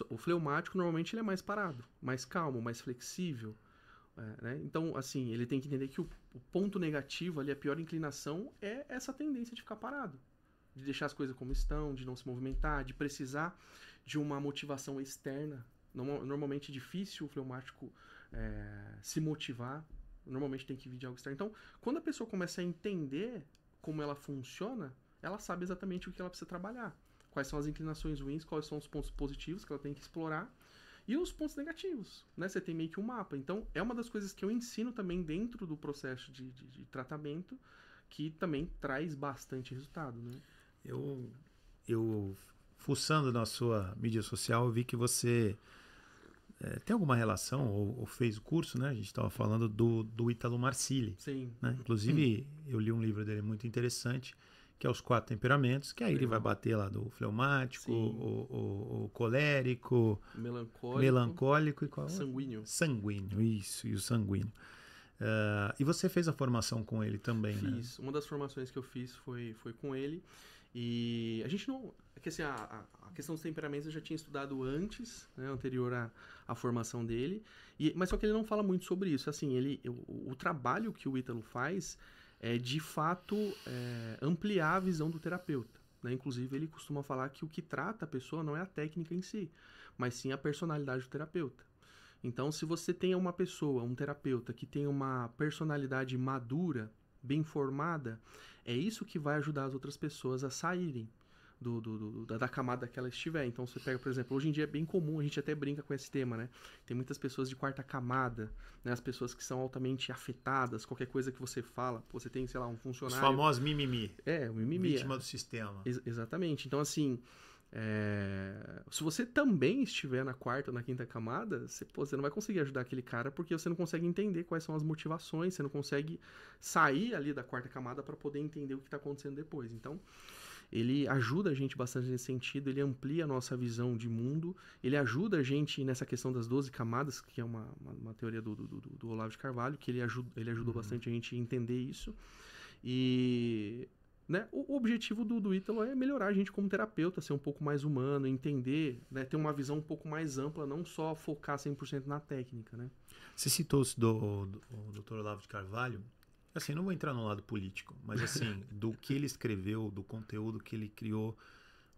O fleumático, normalmente, ele é mais parado, mais calmo, mais flexível. Né? Então, assim, ele tem que entender que o ponto negativo ali, a pior inclinação, é essa tendência de ficar parado. De deixar as coisas como estão, de não se movimentar, de precisar de uma motivação externa. Normalmente é difícil o fleumático se motivar, normalmente tem que vir de algo externo. Então, quando a pessoa começa a entender como ela funciona, ela sabe exatamente o que ela precisa trabalhar. Quais são as inclinações ruins, quais são os pontos positivos que ela tem que explorar. e os pontos negativos, né? Você tem meio que um mapa. Então, é uma das coisas que eu ensino também dentro do processo de tratamento, que também traz bastante resultado, né? Eu fuçando na sua mídia social, eu vi que você tem alguma relação, ou fez o curso, né? A gente estava falando do Ítalo Marcilli. Sim. Né? Inclusive, eu li um livro dele muito interessante, que é Os Quatro Temperamentos, que aí ele vai bater lá do fleumático, o colérico, melancólico e qual? Sanguíneo. Sanguíneo, isso, e o sanguíneo. E você fez a formação com ele também, né? Fiz. Uma das formações que eu fiz foi com ele. E a gente não... É que assim, a questão dos temperamentos eu já tinha estudado antes, né, anterior à formação dele. Mas só que ele não fala muito sobre isso. Assim, o trabalho que o Ítalo faz é, de fato, ampliar a visão do terapeuta. Né? Inclusive, ele costuma falar que o que trata a pessoa não é a técnica em si, mas sim a personalidade do terapeuta. Então, se você tem uma pessoa, um terapeuta, que tem uma personalidade madura, bem formada, é isso que vai ajudar as outras pessoas a saírem da camada que ela estiver. Então, você pega, por exemplo, hoje em dia é bem comum, a gente até brinca com esse tema, né? Tem muitas pessoas de quarta camada, né? As pessoas que são altamente afetadas, qualquer coisa que você fala, você tem, sei lá, um funcionário... Os famosos mimimi. O mimimi. Vítima do sistema. Exatamente. Então, assim... se você também estiver na quarta ou na quinta camada, você não vai conseguir ajudar aquele cara porque você não consegue entender quais são as motivações, você não consegue sair ali da quarta camada para poder entender o que está acontecendo depois. Então, ele ajuda a gente bastante nesse sentido, ele amplia a nossa visão de mundo, ele ajuda a gente nessa questão das 12 camadas, que é uma teoria do Olavo de Carvalho, que ele ajudou bastante a gente a entender isso. E... Né? O objetivo do Ítalo é melhorar a gente como terapeuta, ser um pouco mais humano, entender, né? Ter uma visão um pouco mais ampla, não só focar 100% na técnica. Né? Você citou o Dr. Olavo de Carvalho. Assim, não vou entrar no lado político, mas assim, do que ele escreveu, do conteúdo que ele criou,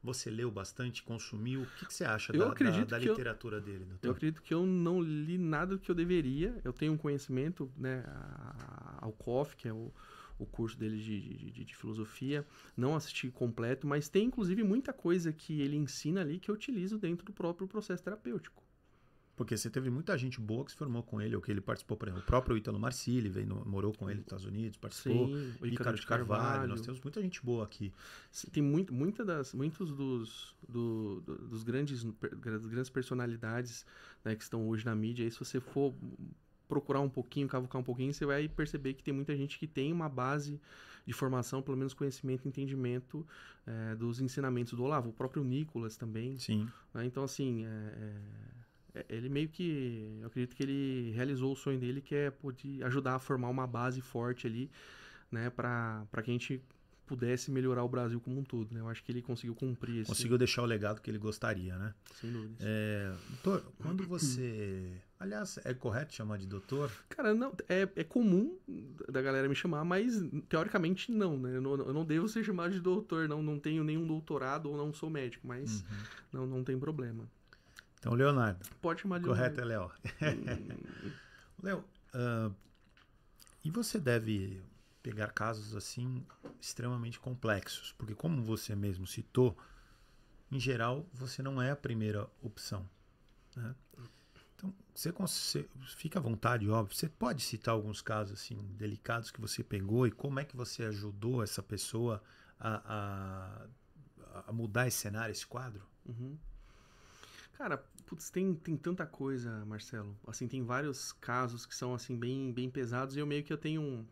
você leu bastante, consumiu? O que você acha da literatura dele, doutor? Eu acredito que eu não li nada do que eu deveria. Eu tenho um conhecimento, né, ao COF, que é o curso dele de filosofia, não assisti completo, mas tem inclusive muita coisa que ele ensina ali que eu utilizo dentro do próprio processo terapêutico. Porque você teve muita gente boa que se formou com ele, ou que ele participou, por exemplo, o próprio Ítalo Marcilli morou com ele nos Estados Unidos, participou. Sim, o Ricardo de Carvalho, nós temos muita gente boa aqui. Tem muitos das grandes personalidades, né, que estão hoje na mídia, e se você for procurar um pouquinho, cavucar um pouquinho, você vai perceber que tem muita gente que tem uma base de formação, pelo menos conhecimento e entendimento dos ensinamentos do Olavo. O próprio Nicolas também. Sim. Né? Então, assim, ele meio que... Eu acredito que ele realizou o sonho dele, que é poder ajudar a formar uma base forte ali, né, para que a gente pudesse melhorar o Brasil como um todo, né? Eu acho que ele conseguiu cumprir esse... Conseguiu deixar o legado que ele gostaria, né? Sem dúvida. Doutor, quando você... Aliás, é correto chamar de doutor? Cara, não, é comum da galera me chamar, mas teoricamente não, né? Eu não devo ser chamado de doutor, não tenho nenhum doutorado ou não sou médico, mas não tem problema. Então, Leonardo. Pode chamar de Correto, Léo. Léo, e você deve pegar casos assim extremamente complexos, porque como você mesmo citou, em geral você não é a primeira opção, né? Então você fica à vontade, óbvio. Você pode citar alguns casos assim delicados que você pegou e como é que você ajudou essa pessoa a mudar esse cenário, esse quadro? Cara, putz, tem tanta coisa, Marcelo. Assim, tem vários casos que são assim bem, bem pesados e eu tenho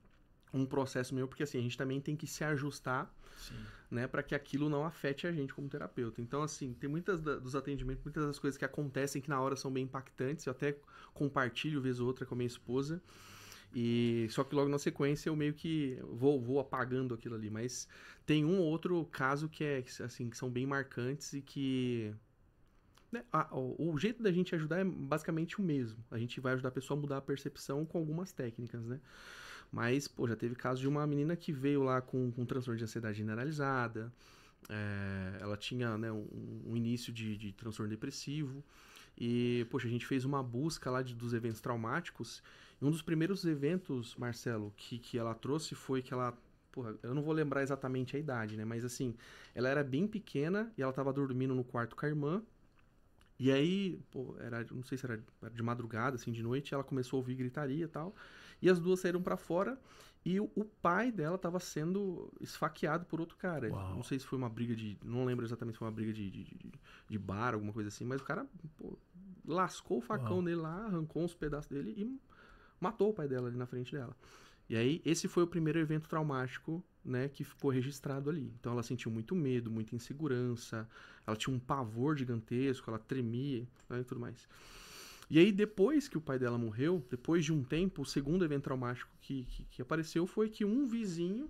um processo meu, porque assim, a gente também tem que se ajustar, né, para que aquilo não afete a gente como terapeuta. Então, assim, tem muitas dos atendimentos, muitas das coisas que acontecem que na hora são bem impactantes. Eu até compartilho vez ou outra com a minha esposa. E só que logo na sequência eu meio que vou apagando aquilo ali, mas tem um ou outro caso que assim, que são bem marcantes e que, né, o jeito da gente ajudar é basicamente o mesmo. A gente vai ajudar a pessoa a mudar a percepção com algumas técnicas, né? Mas, pô, já teve caso de uma menina que veio lá com transtorno de ansiedade generalizada. Ela tinha, né, um início de transtorno depressivo. E, poxa, a gente fez uma busca lá dos eventos traumáticos. E um dos primeiros eventos, Marcelo, que ela trouxe foi que ela... Porra, eu não vou lembrar exatamente a idade, né? Mas, assim, ela era bem pequena e ela estava dormindo no quarto com a irmã. E aí, pô, não sei se era de madrugada, assim, de noite, ela começou a ouvir gritaria e tal. E as duas saíram pra fora e o pai dela tava sendo esfaqueado por outro cara. Não Uau. sei se foi uma briga de. Não lembro exatamente se foi uma briga de bar, alguma coisa assim, mas o cara, pô, lascou o facão Uau. dele lá, arrancou uns pedaços dele e matou o pai dela ali na frente dela. E aí, esse foi o primeiro evento traumático, né, que ficou registrado ali. Então ela sentiu muito medo, muita insegurança, ela tinha um pavor gigantesco, ela tremia, né, e tudo mais. E aí, depois que o pai dela morreu, depois de um tempo, o segundo evento traumático que apareceu foi que um vizinho,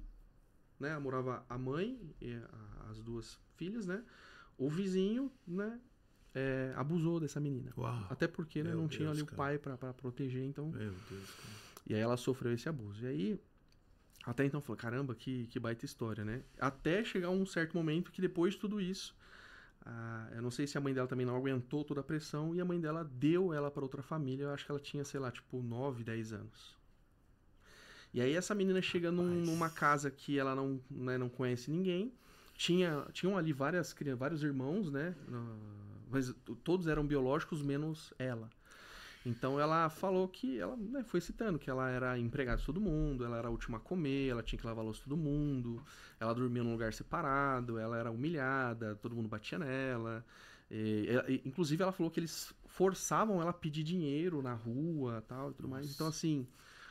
né, morava a mãe e as duas filhas, né, o vizinho, né, abusou dessa menina. Uau. Até porque, né, Meu não tinha Deus, ali o cara. pai pra proteger, então... Meu Deus, cara. E aí ela sofreu esse abuso. E aí, até então, falou, caramba, que baita história, né? Até chegar um certo momento que depois de tudo isso, eu não sei se a mãe dela também não aguentou toda a pressão e a mãe dela deu ela para outra família. Eu acho que ela tinha, sei lá, tipo 9, 10 anos. E aí essa menina chega numa casa que ela não, né, não conhece ninguém. Tinham ali vários irmãos, né? Mas todos eram biológicos, menos ela. Então ela falou que ela, né, foi citando que ela era empregada de todo mundo, ela era a última a comer, ela tinha que lavar a louça de todo mundo, ela dormia num lugar separado, ela era humilhada, todo mundo batia nela. Inclusive ela falou que eles forçavam ela a pedir dinheiro na rua, tal, e tudo mais. Então assim,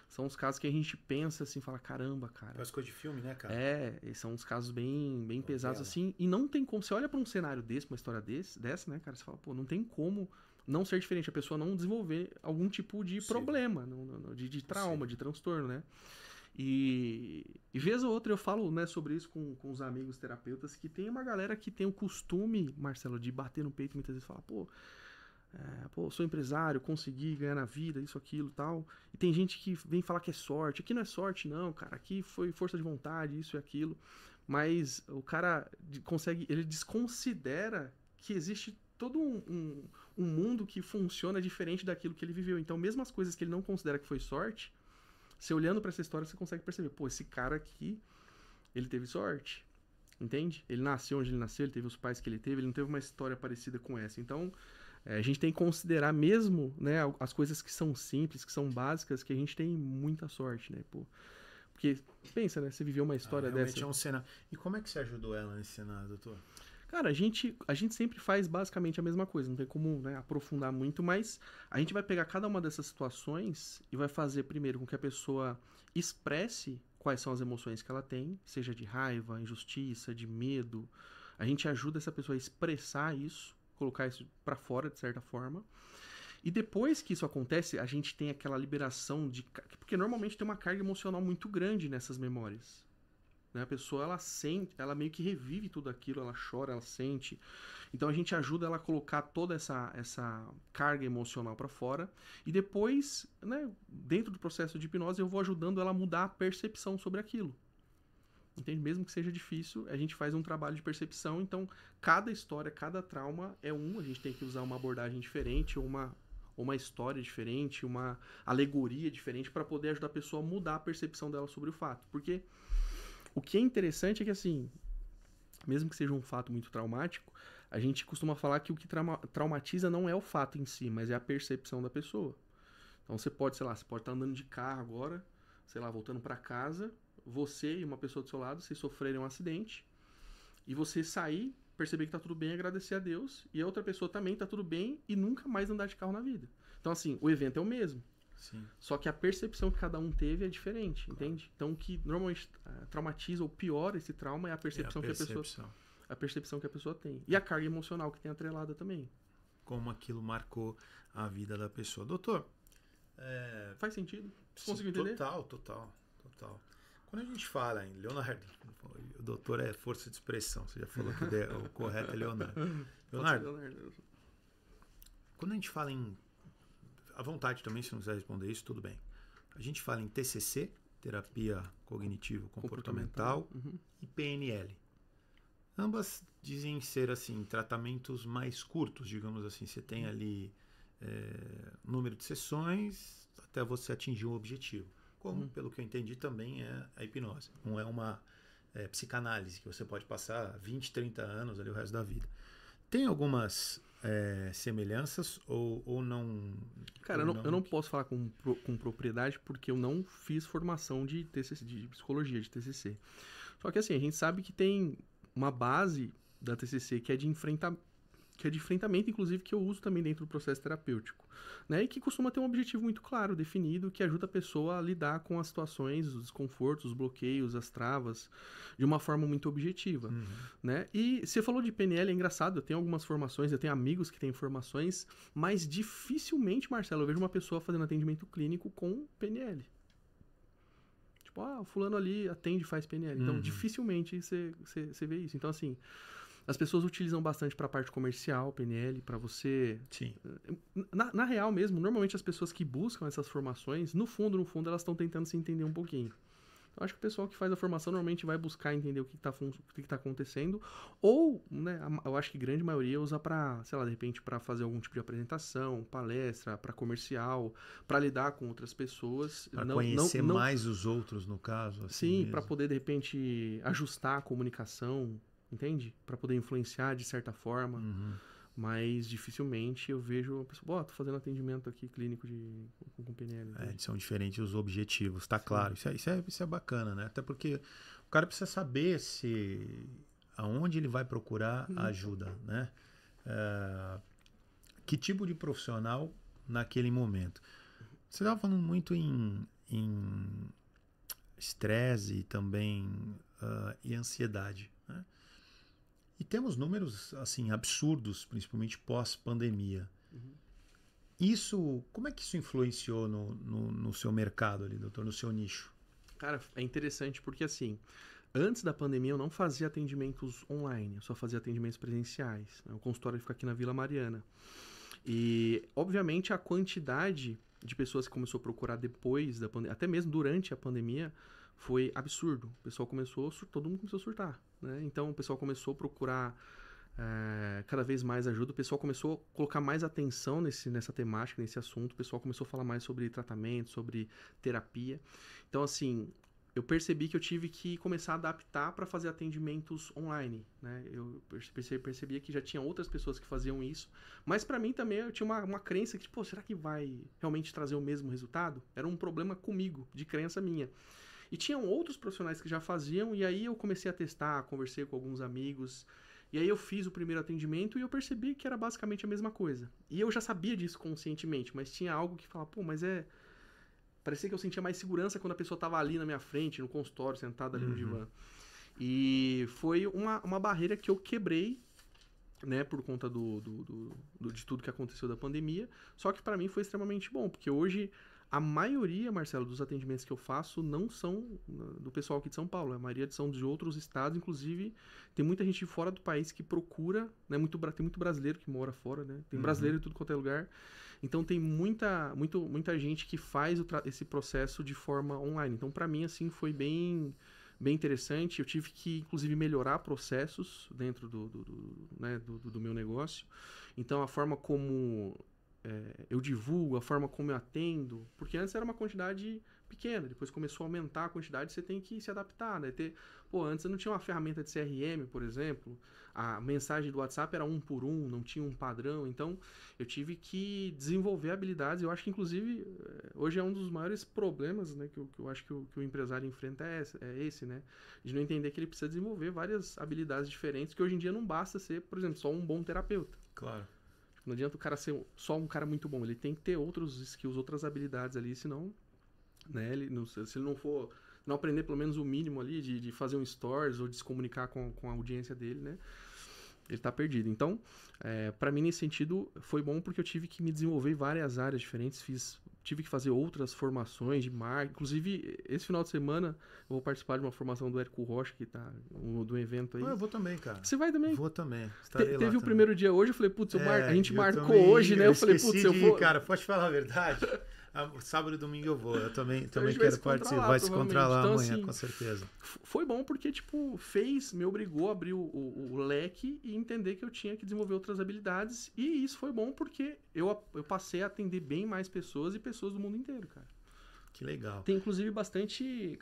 são os casos que a gente pensa assim, fala, caramba, cara. Parece coisa de filme, né, cara? Esses são uns casos bem pesados assim, e não tem como, você olha pra um cenário desse, uma história dessa, né, cara, você fala, pô, não tem como não ser diferente, a pessoa não desenvolver algum tipo de problema, de trauma, de transtorno, né? E vez ou outra eu falo, né, sobre isso com os amigos terapeutas, que tem uma galera que tem o costume, Marcelo, de bater no peito e muitas vezes falar, pô, sou empresário, consegui ganhar na vida, isso, aquilo, tal. E tem gente que vem falar que é sorte. Aqui não é sorte, não, cara. Aqui foi força de vontade, isso e aquilo. Mas o cara ele desconsidera que existe todo um mundo que funciona diferente daquilo que ele viveu. Então, mesmo as coisas que ele não considera que foi sorte, você olhando pra essa história, você consegue perceber, pô, esse cara aqui, ele teve sorte. Entende? Ele nasceu onde ele nasceu, ele teve os pais que ele teve, ele não teve uma história parecida com essa. Então, a gente tem que considerar mesmo, né, as coisas que são simples, que são básicas, que a gente tem muita sorte, né, pô. Porque, pensa, né, você viveu uma história realmente dessa. É um cenário. E como é que você ajudou ela nesse cenário, doutor? Cara, a gente sempre faz basicamente a mesma coisa, não tem como, né, aprofundar muito, mas a gente vai pegar cada uma dessas situações e vai fazer primeiro com que a pessoa expresse quais são as emoções que ela tem, seja de raiva, injustiça, de medo. A gente ajuda essa pessoa a expressar isso, colocar isso pra fora de certa forma. E depois que isso acontece, a gente tem aquela liberação de... Porque normalmente tem uma carga emocional muito grande nessas memórias. Né? A pessoa, ela sente, ela meio que revive tudo aquilo, ela chora, ela sente. Então a gente ajuda ela a colocar toda essa carga emocional para fora. E depois, né, dentro do processo de hipnose, eu vou ajudando ela a mudar a percepção sobre aquilo. Entende? Mesmo que seja difícil, a gente faz um trabalho de percepção. Então, cada história, cada trauma a gente tem que usar uma abordagem diferente, ou uma história diferente, uma alegoria diferente para poder ajudar a pessoa a mudar a percepção dela sobre o fato. Porque o que é interessante é que, assim, mesmo que seja um fato muito traumático, a gente costuma falar que o que traumatiza não é o fato em si, mas é a percepção da pessoa. Então você pode, sei lá, você pode estar andando de carro agora, sei lá, voltando para casa, você e uma pessoa do seu lado, vocês sofrerem um acidente, e você sair, perceber que tá tudo bem, agradecer a Deus, e a outra pessoa também tá tudo bem e nunca mais andar de carro na vida. Então, assim, o evento é o mesmo. Sim. Só que a percepção que cada um teve é diferente, entende? Então, o que normalmente traumatiza ou piora esse trauma é a percepção que a pessoa tem. E a carga emocional que tem atrelada também. Como aquilo marcou a vida da pessoa. Doutor, faz sentido? Conseguiu entender? Total. Quando a gente fala em Leonardo, o doutor é força de expressão, você já falou que o correto é Leonardo. Leonardo, quando a gente fala em... À vontade também, se não quiser responder isso, tudo bem. A gente fala em TCC, terapia cognitivo-comportamental, e PNL. Ambas dizem ser, assim, tratamentos mais curtos, digamos assim. Você tem ali número de sessões até você atingir um objetivo. Como, pelo que eu entendi, também é a hipnose. Não é uma psicanálise que você pode passar 20, 30 anos ali o resto da vida. Tem algumas semelhanças ou não? Cara, Ou eu não posso falar com propriedade porque eu não fiz formação de TCC, de psicologia, de TCC. Só que assim, a gente sabe que tem uma base da TCC que é de enfrentamento, inclusive, que eu uso também dentro do processo terapêutico, né? E que costuma ter um objetivo muito claro, definido, que ajuda a pessoa a lidar com as situações, os desconfortos, os bloqueios, as travas, de uma forma muito objetiva, né? E você falou de PNL, é engraçado, eu tenho algumas formações, eu tenho amigos que têm formações, mas dificilmente, Marcelo, eu vejo uma pessoa fazendo atendimento clínico com PNL. Tipo, o fulano ali atende e faz PNL. Então, dificilmente você vê isso. Então, assim, as pessoas utilizam bastante para a parte comercial, PNL, para você... Sim. Na real mesmo, normalmente as pessoas que buscam essas formações, no fundo, elas estão tentando se entender um pouquinho. Eu acho que o pessoal que faz a formação normalmente vai buscar entender o que está acontecendo. Ou, né, eu acho que grande maioria usa para, sei lá, de repente, para fazer algum tipo de apresentação, palestra, para comercial, para lidar com outras pessoas. Para conhecer mais os outros, no caso. Assim sim, para poder, de repente, ajustar a comunicação, entende? Para poder influenciar de certa forma. Mas dificilmente eu vejo a pessoa, tô fazendo atendimento aqui clínico com PNL. São diferentes os objetivos, tá claro. Isso é bacana, né? Até porque o cara precisa saber aonde ele vai procurar ajuda, né? Que tipo de profissional naquele momento. Você estava falando muito em estresse e também e ansiedade, né? E temos números assim absurdos, principalmente pós-pandemia. Como é que isso influenciou no seu mercado ali, doutor, no seu nicho? Cara, é interessante porque assim, antes da pandemia eu não fazia atendimentos online, eu só fazia atendimentos presenciais. O consultório fica aqui na Vila Mariana. E, obviamente, a quantidade de pessoas que começou a procurar depois da pandemia, até mesmo durante a pandemia, foi absurdo. O pessoal todo mundo começou a surtar, né? Então, o pessoal começou a procurar cada vez mais ajuda, o pessoal começou a colocar mais atenção nessa temática, nesse assunto, o pessoal começou a falar mais sobre tratamento, sobre terapia. Então, assim, eu percebi que eu tive que começar a adaptar para fazer atendimentos online, né? Eu percebia que já tinha outras pessoas que faziam isso, mas para mim também eu tinha uma crença que, será que vai realmente trazer o mesmo resultado? Era um problema comigo, de crença minha. E tinham outros profissionais que já faziam, e aí eu comecei a testar, conversei com alguns amigos, e aí eu fiz o primeiro atendimento e eu percebi que era basicamente a mesma coisa. E eu já sabia disso conscientemente, mas tinha algo que falava, parecia que eu sentia mais segurança quando a pessoa estava ali na minha frente, no consultório, sentada ali no divã. E foi uma barreira que eu quebrei, né, por conta de tudo que aconteceu da pandemia. Só que para mim foi extremamente bom, porque hoje a maioria, Marcelo, dos atendimentos que eu faço não são do pessoal aqui de São Paulo. A maioria são de outros estados, inclusive tem muita gente fora do país que procura, né, tem muito brasileiro que mora fora, né? Tem brasileiro em tudo quanto é lugar. Então tem muita gente que faz esse processo de forma online. Então para mim assim foi bem interessante. Eu tive que inclusive melhorar processos dentro do meu negócio. Então a forma como eu divulgo, a forma como eu atendo, porque antes era uma quantidade pequena, depois começou a aumentar a quantidade, você tem que se adaptar, né? Antes eu não tinha uma ferramenta de CRM, por exemplo, a mensagem do WhatsApp era 1 por 1, não tinha um padrão, então eu tive que desenvolver habilidades. Eu acho que inclusive hoje é um dos maiores problemas, né, que eu acho que o empresário enfrenta é esse, né, de não entender que ele precisa desenvolver várias habilidades diferentes, que hoje em dia não basta ser, por exemplo, só um bom terapeuta. Claro. Não adianta o cara ser só um cara muito bom, ele tem que ter outros skills, outras habilidades ali, senão, né, se ele não aprender pelo menos o mínimo ali de fazer um stories ou de se comunicar com a audiência dele, né, ele tá perdido. Então, para mim, nesse sentido, foi bom porque eu tive que me desenvolver em várias áreas diferentes, tive que fazer outras formações de marketing. Inclusive, esse final de semana, eu vou participar de uma formação do Érico Rocha, que tá do evento aí. Eu vou também, cara. Você vai também? Vou também. Teve o primeiro dia hoje, eu falei, putz, a gente marcou também, hoje, né? Eu falei, putz, eu vou... Cara, pode falar a verdade? Sábado e domingo eu vou. Eu também quero participar. Vai se encontrar lá então, amanhã, assim, com certeza. Foi bom porque, me obrigou a abrir o leque e entender que eu tinha que desenvolver outras habilidades. E isso foi bom porque eu passei a atender bem mais pessoas e pessoas do mundo inteiro, cara. Que legal. Tem, inclusive, bastante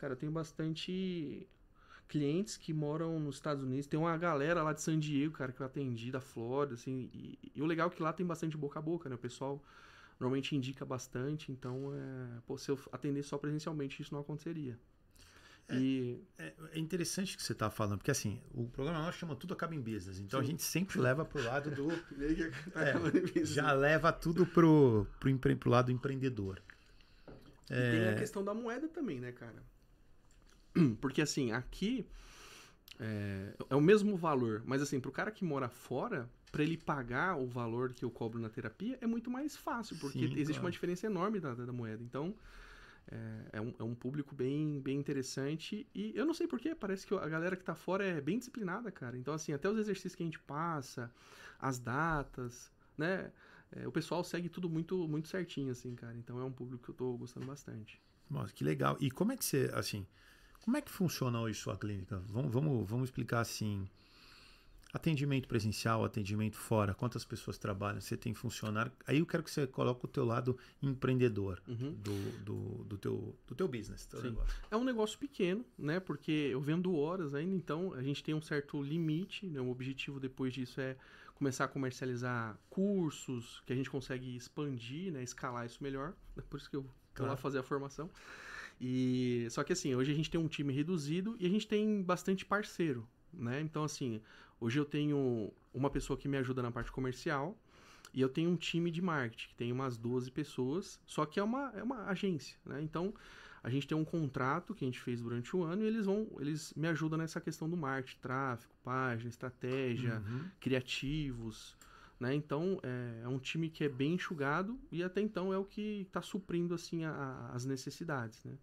clientes que moram nos Estados Unidos. Tem uma galera lá de San Diego, cara, que eu atendi, da Flórida, assim. E o legal é que lá tem bastante boca a boca, né? O pessoal normalmente indica bastante. Então, se eu atender só presencialmente, isso não aconteceria. É interessante o que você está falando, porque assim, o programa nosso chama Tudo Acaba em Business, então a gente sempre leva pro lado do... já leva tudo pro lado do empreendedor. E tem a questão da moeda também, né, cara? Porque assim, aqui é o mesmo valor, mas assim, pro cara que mora fora, para ele pagar o valor que eu cobro na terapia, é muito mais fácil, porque existe uma diferença enorme da moeda. Então, é um público bem, bem interessante. E eu não sei porquê, parece que a galera que tá fora é bem disciplinada, cara. Então, assim, até os exercícios que a gente passa, as datas, né? O pessoal segue tudo muito, muito certinho, assim, cara. Então, é um público que eu tô gostando bastante. Nossa, que legal. E como é que você, assim, como é que funciona hoje sua clínica? Vamos explicar assim. Atendimento presencial, atendimento fora, quantas pessoas trabalham, você tem funcionário. Aí eu quero que você coloque o teu lado empreendedor do teu business. É um negócio pequeno, né? Porque eu vendo horas ainda, então a gente tem um certo limite, né? O objetivo depois disso é começar a comercializar cursos, que a gente consegue expandir, né? Escalar isso melhor. É por isso que eu vou lá fazer a formação. Só que assim, hoje a gente tem um time reduzido e a gente tem bastante parceiro, né? Então assim, hoje eu tenho uma pessoa que me ajuda na parte comercial e eu tenho um time de marketing, que tem umas 12 pessoas, só que é uma agência, né? Então, a gente tem um contrato que a gente fez durante o ano e eles me ajudam nessa questão do marketing, tráfego, página, estratégia, criativos, né? Então, é um time que é bem enxugado e até então é o que está suprindo, assim, as necessidades, né?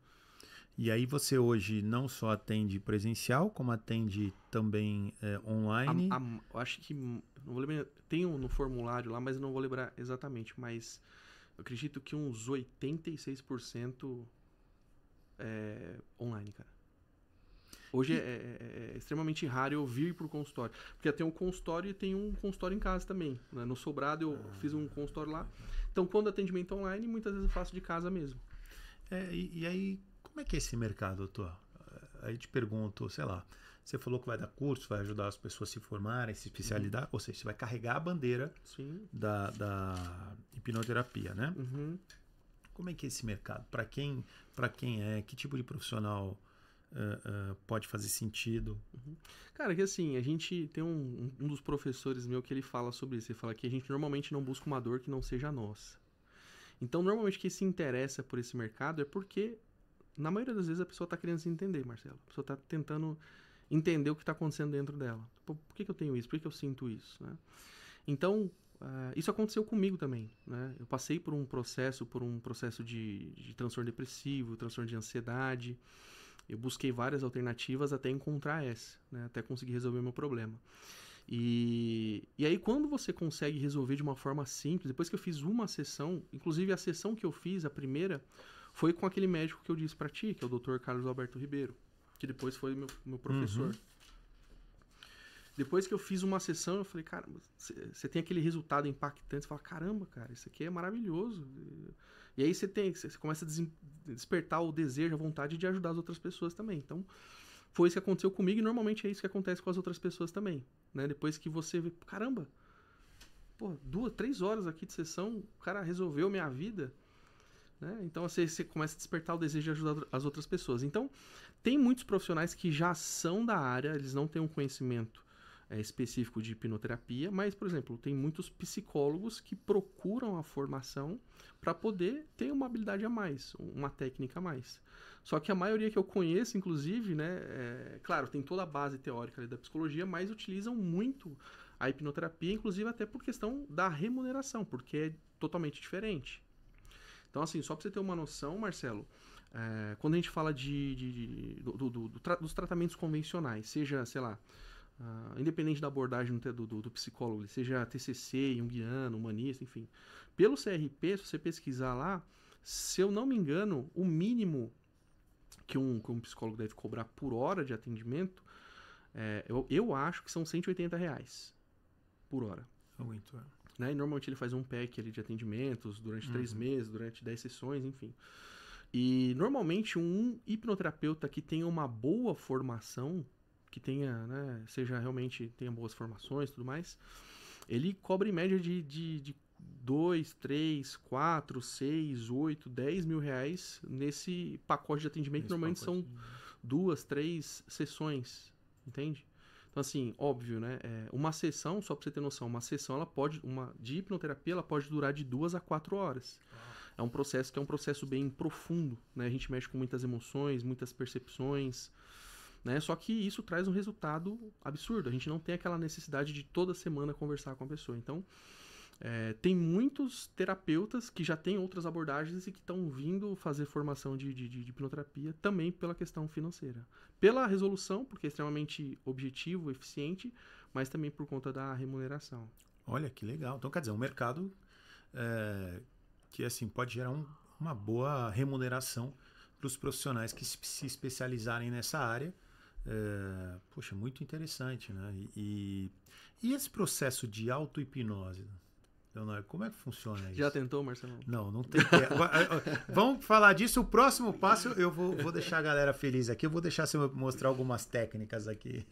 E aí você hoje não só atende presencial, como atende também online? Eu acho que, não vou lembrar, tem no formulário lá, mas eu não vou lembrar exatamente, mas eu acredito que uns 86% é online, cara. Hoje é extremamente raro eu vir pro consultório, porque tem um consultório e tem um consultório em casa também, né? No Sobrado eu fiz um consultório lá, então quando atendimento online, muitas vezes eu faço de casa mesmo. E aí, como é que é esse mercado, doutor? Aí te pergunto, sei lá, você falou que vai dar curso, vai ajudar as pessoas a se formarem, se especializar, ou seja, você vai carregar a bandeira da hipnoterapia, né? Como é que é esse mercado? Para quem é? Que tipo de profissional pode fazer sentido? Cara, que assim, a gente tem um dos professores meu que ele fala sobre isso. Ele fala que a gente normalmente não busca uma dor que não seja a nossa. Então, normalmente, quem se interessa por esse mercado é porque, na maioria das vezes, a pessoa está querendo se entender, Marcelo. A pessoa está tentando entender o que está acontecendo dentro dela. Por que eu tenho isso? Por que eu sinto isso? Né? Então, isso aconteceu comigo também. Né? Eu passei por um processo de transtorno depressivo, transtorno de ansiedade. Eu busquei várias alternativas até encontrar essa, né? Até conseguir resolver o meu problema. E aí, quando você consegue resolver de uma forma simples, depois que eu fiz uma sessão, inclusive a sessão que eu fiz, a primeira, foi com aquele médico que eu disse pra ti, que é o Dr. Carlos Alberto Ribeiro, que depois foi meu professor. Depois que eu fiz uma sessão, eu falei, cara, você tem aquele resultado impactante, você fala, caramba, cara, isso aqui é maravilhoso. E aí você começa a despertar o desejo, a vontade de ajudar as outras pessoas também. Então, foi isso que aconteceu comigo e normalmente é isso que acontece com as outras pessoas também, né? Depois que você vê, caramba, 2, 3 horas aqui de sessão, o cara resolveu minha vida, né? Então você começa a despertar o desejo de ajudar as outras pessoas. Então, tem muitos profissionais que já são da área, eles não têm um conhecimento específico de hipnoterapia, mas, por exemplo, tem muitos psicólogos que procuram a formação para poder ter uma habilidade a mais, uma técnica a mais. Só que a maioria que eu conheço, inclusive, né, claro, tem toda a base teórica ali da psicologia, mas utilizam muito a hipnoterapia, inclusive até por questão da remuneração, porque é totalmente diferente. Então, assim, só para você ter uma noção, Marcelo, quando a gente fala dos tratamentos convencionais, seja, sei lá, independente da abordagem do psicólogo, seja TCC, junguiano, humanista, enfim. Pelo CRP, se você pesquisar lá, se eu não me engano, o mínimo que um psicólogo deve cobrar por hora de atendimento, eu acho que são R$180 por hora. Muito, né? E normalmente ele faz um pack ali de atendimentos durante 3 meses, durante 10 sessões, enfim. E normalmente um hipnoterapeuta que tenha uma boa formação, que tenha, né, tenha boas formações e tudo mais, ele cobra em média de 2, 3, 4, 6, 8, 10 mil reais nesse pacote de atendimento, que normalmente são 2, 3 sessões, entende? Então, assim, óbvio, né? Uma sessão, só pra você ter noção, uma sessão de hipnoterapia, ela pode durar de 2 a 4 horas. É um processo que é um processo bem profundo, né? A gente mexe com muitas emoções, muitas percepções, né? Só que isso traz um resultado absurdo. A gente não tem aquela necessidade de toda semana conversar com a pessoa. Então, tem muitos terapeutas que já têm outras abordagens e que estão vindo fazer formação de hipnoterapia também pela questão financeira. Pela resolução, porque é extremamente objetivo, eficiente, mas também por conta da remuneração. Olha, que legal. Então, quer dizer, um mercado que assim, pode gerar uma boa remuneração para os profissionais que se especializarem nessa área. Poxa, muito interessante, né? E esse processo de auto-hipnose, Leonardo, como é que funciona isso? Já tentou, Marcelo? Não tem. Vamos falar disso. O próximo passo, eu vou deixar a galera feliz aqui. Eu vou deixar você mostrar algumas técnicas aqui.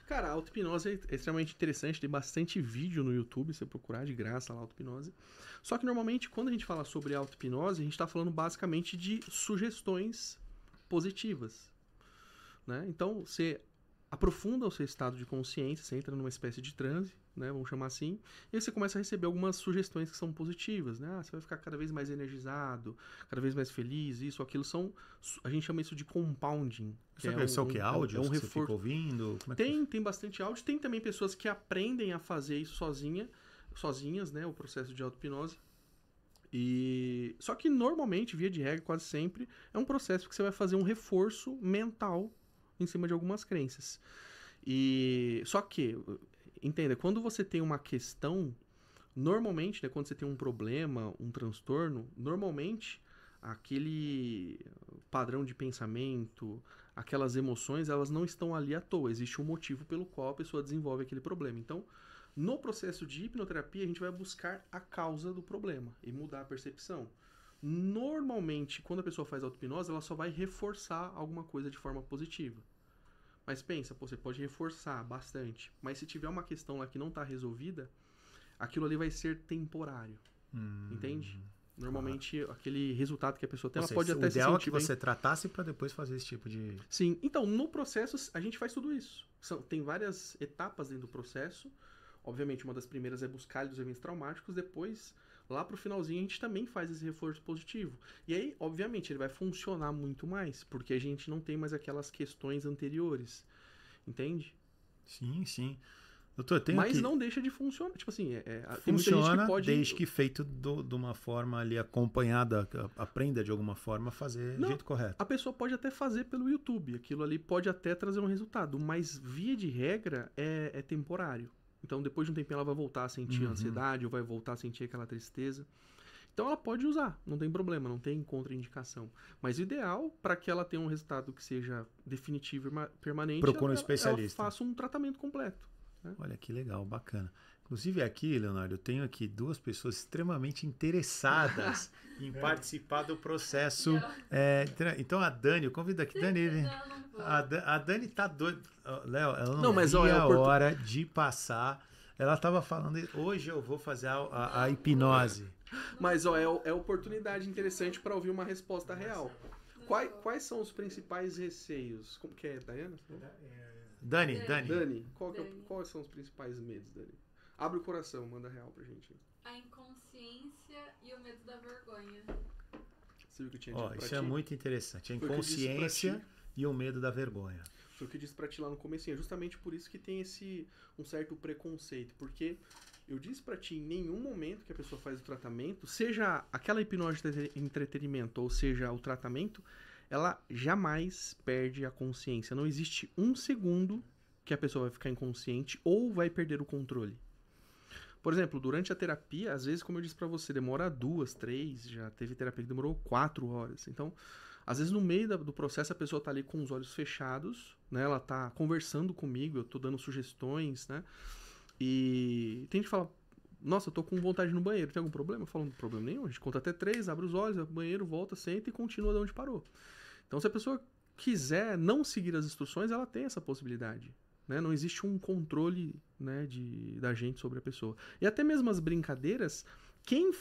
Cara, a auto-hipnose é extremamente interessante. Tem bastante vídeo no YouTube, você procurar de graça lá, auto-hipnose. Só que normalmente, quando a gente fala sobre auto-hipnose, a gente está falando basicamente de sugestões positivas, né? Então, você aprofunda o seu estado de consciência, você entra numa espécie de transe, né, vamos chamar assim, e aí você começa a receber algumas sugestões que são positivas, né? Você vai ficar cada vez mais energizado, cada vez mais feliz, isso, aquilo a gente chama isso de compounding. São que áudios que você fica ouvindo? Como é tem bastante áudio, tem também pessoas que aprendem a fazer isso sozinhas, né, o processo de auto-hipnose. Só que normalmente, via de regra, quase sempre, é um processo que você vai fazer um reforço mental em cima de algumas crenças. Só que, entenda, quando você tem uma questão, normalmente, né, quando você tem um problema, um transtorno, normalmente aquele padrão de pensamento, aquelas emoções, elas não estão ali à toa. Existe um motivo pelo qual a pessoa desenvolve aquele problema. Então, no processo de hipnoterapia, a gente vai buscar a causa do problema e mudar a percepção. Normalmente, quando a pessoa faz auto-hipnose, ela só vai reforçar alguma coisa de forma positiva. Mas pensa, você pode reforçar bastante, mas se tiver uma questão lá que não está resolvida, aquilo ali vai ser temporário, entende? Normalmente, aquele resultado que a pessoa tem, ela pode até se sentir bem. O ideal é que você tratasse para depois fazer esse tipo de... Sim, então, no processo, a gente faz tudo isso. Tem várias etapas dentro do processo. Obviamente, uma das primeiras é buscar os eventos traumáticos, depois, lá pro finalzinho, a gente também faz esse reforço positivo. E aí, obviamente, ele vai funcionar muito mais, porque a gente não tem mais aquelas questões anteriores, entende? Sim, sim. Doutor, mas não deixa de funcionar. Tipo assim, tem muita gente que pode... desde que feito de uma forma ali acompanhada, aprenda de alguma forma a fazer do jeito correto. A pessoa pode até fazer pelo YouTube, aquilo ali pode até trazer um resultado, mas via de regra é temporário. Então, depois de um tempo, ela vai voltar a sentir ansiedade, ou vai voltar a sentir aquela tristeza. Então, ela pode usar, não tem problema, não tem contraindicação. Mas o ideal, para que ela tenha um resultado que seja definitivo e permanente, procura um especialista. Ela faça um tratamento completo. Né? Olha, que legal, bacana. Inclusive aqui, Leonardo, eu tenho aqui 2 pessoas extremamente interessadas em participar do processo. Então, a Dani, eu convido aqui, Dani. A Dani tá doida. Léo, ela não via a hora de passar. Ela estava falando, hoje eu vou fazer a hipnose. Mas é oportunidade interessante para ouvir uma resposta real. Quais são os principais receios? Como que é, Daiana? Dani. Quais são os principais medos, Dani? Abre o coração, manda real pra gente. A inconsciência e o medo da vergonha. Você viu que eu tinha dito pra Isso ti? é muito interessante. A inconsciência e o medo da vergonha. Foi o que eu disse pra ti lá no comecinho. É justamente por isso que tem um certo preconceito. Porque eu disse pra ti, em nenhum momento que a pessoa faz o tratamento, seja aquela hipnose de entretenimento ou seja o tratamento, ela jamais perde a consciência. Não existe um segundo que a pessoa vai ficar inconsciente ou vai perder o controle. Por exemplo, durante a terapia, às vezes, como eu disse pra você, demora 2, 3, já teve terapia que demorou 4 horas. Então, às vezes, no meio do processo, a pessoa tá ali com os olhos fechados, né? Ela tá conversando comigo, eu tô dando sugestões, né? E tem gente que fala, nossa, eu tô com vontade de ir no banheiro, tem algum problema? Eu falo, não tem problema nenhum, a gente conta até 3, abre os olhos, vai pro banheiro, volta, senta e continua de onde parou. Então, se a pessoa quiser não seguir as instruções, ela tem essa possibilidade. Né? Não existe um controle, né, da gente sobre a pessoa. E até mesmo as brincadeiras, quem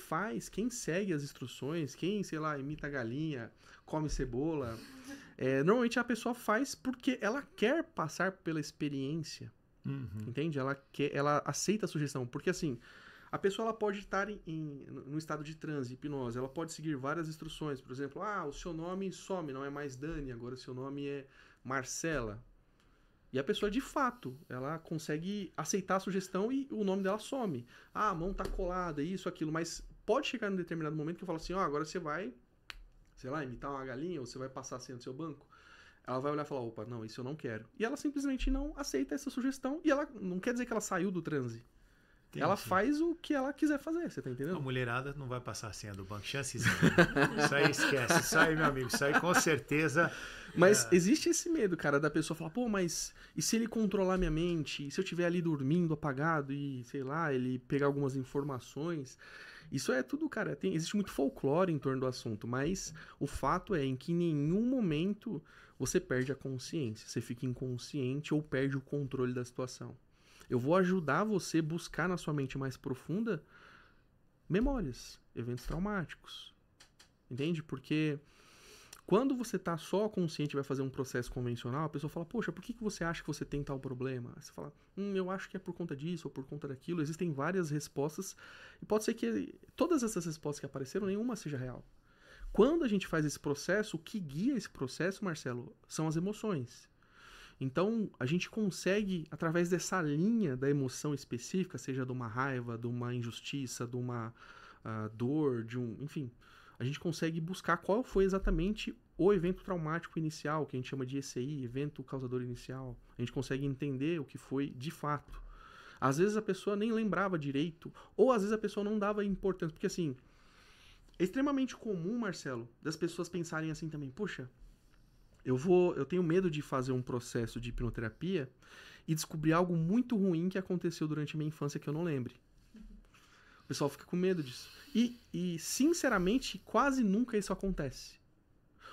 segue as instruções, quem, sei lá, imita a galinha, come cebola, normalmente a pessoa faz porque ela quer passar pela experiência. Entende? Ela aceita a sugestão. Porque assim, a pessoa ela pode estar no estado de transe, hipnose, ela pode seguir várias instruções. Por exemplo, o seu nome some, não é mais Dani, agora o seu nome é Marcela. E a pessoa, de fato, ela consegue aceitar a sugestão e o nome dela some. A mão tá colada, isso, aquilo. Mas pode chegar num determinado momento que eu falo assim, agora você vai, sei lá, imitar uma galinha, ou você vai passar assim no seu banco. Ela vai olhar e falar, opa, não, isso eu não quero. E ela simplesmente não aceita essa sugestão e ela não quer dizer que ela saiu do transe. Entendi. Ela faz o que ela quiser fazer, você tá entendendo? A mulherada não vai passar a senha do banco, chance zero. Isso aí esquece, isso aí, meu amigo, isso aí com certeza... Mas existe esse medo, cara, da pessoa falar, pô, mas e se ele controlar minha mente? E se eu estiver ali dormindo, apagado, e, sei lá, ele pegar algumas informações? Isso é tudo, cara, existe muito folclore em torno do assunto, mas o fato é em que em nenhum momento você perde a consciência, você fica inconsciente ou perde o controle da situação. Eu vou ajudar você a buscar na sua mente mais profunda memórias, eventos traumáticos, entende? Porque... quando você tá só consciente e vai fazer um processo convencional, a pessoa fala, poxa, por que você acha que você tem tal problema? Aí você fala, eu acho que é por conta disso ou por conta daquilo. Existem várias respostas e pode ser que todas essas respostas que apareceram, nenhuma seja real. Quando a gente faz esse processo, o que guia esse processo, Marcelo, são as emoções. Então, a gente consegue, através dessa linha da emoção específica, seja de uma raiva, de uma injustiça, de uma dor, enfim... a gente consegue buscar qual foi exatamente o evento traumático inicial, que a gente chama de ECI, evento causador inicial. A gente consegue entender o que foi de fato. Às vezes a pessoa nem lembrava direito, ou às vezes a pessoa não dava importância. Porque assim, é extremamente comum, Marcelo, das pessoas pensarem assim também, poxa, eu tenho medo de fazer um processo de hipnoterapia e descobrir algo muito ruim que aconteceu durante a minha infância que eu não lembre. O pessoal fica com medo disso. E, sinceramente, quase nunca isso acontece.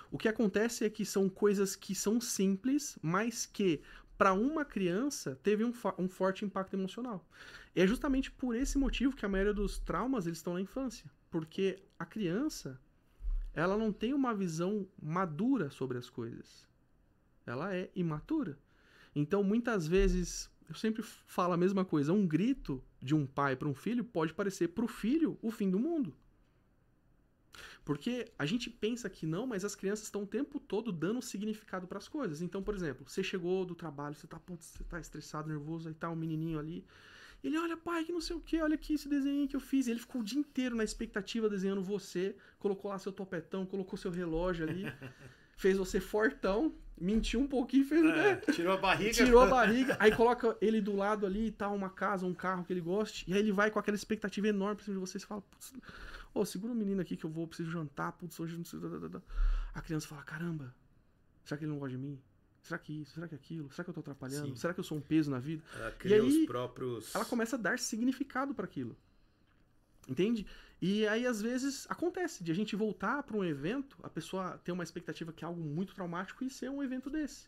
O que acontece é que são coisas que são simples, mas que, para uma criança, teve um forte impacto emocional. E é justamente por esse motivo que a maioria dos traumas eles estão na infância. Porque a criança, ela não tem uma visão madura sobre as coisas. Ela é imatura. Então, muitas vezes... eu sempre falo a mesma coisa. Um grito de um pai para um filho pode parecer para o filho o fim do mundo. Porque a gente pensa que não, mas as crianças estão o tempo todo dando significado para as coisas. Então, por exemplo, você chegou do trabalho, você tá estressado, nervoso, aí tá um menininho ali. Ele, olha, pai, que não sei o que, olha aqui esse desenho que eu fiz. E ele ficou o dia inteiro na expectativa desenhando você, colocou lá seu topetão, colocou seu relógio ali, fez você fortão, mentiu um pouquinho, fez tirou a barriga. Tirou a barriga, aí coloca ele do lado ali e tal, uma casa, um carro que ele goste, e aí ele vai com aquela expectativa enorme pra cima de você, e fala, putz, segura o menino aqui que eu preciso jantar, putz, hoje não sei... A criança fala, caramba, será que ele não gosta de mim? Será que isso? Será que aquilo? Será que eu tô atrapalhando? Sim. Será que eu sou um peso na vida? Ela cria e aí, os próprios... ela começa a dar significado para aquilo. Entende? E aí, às vezes, acontece de a gente voltar para um evento, a pessoa ter uma expectativa que é algo muito traumático e ser um evento desse.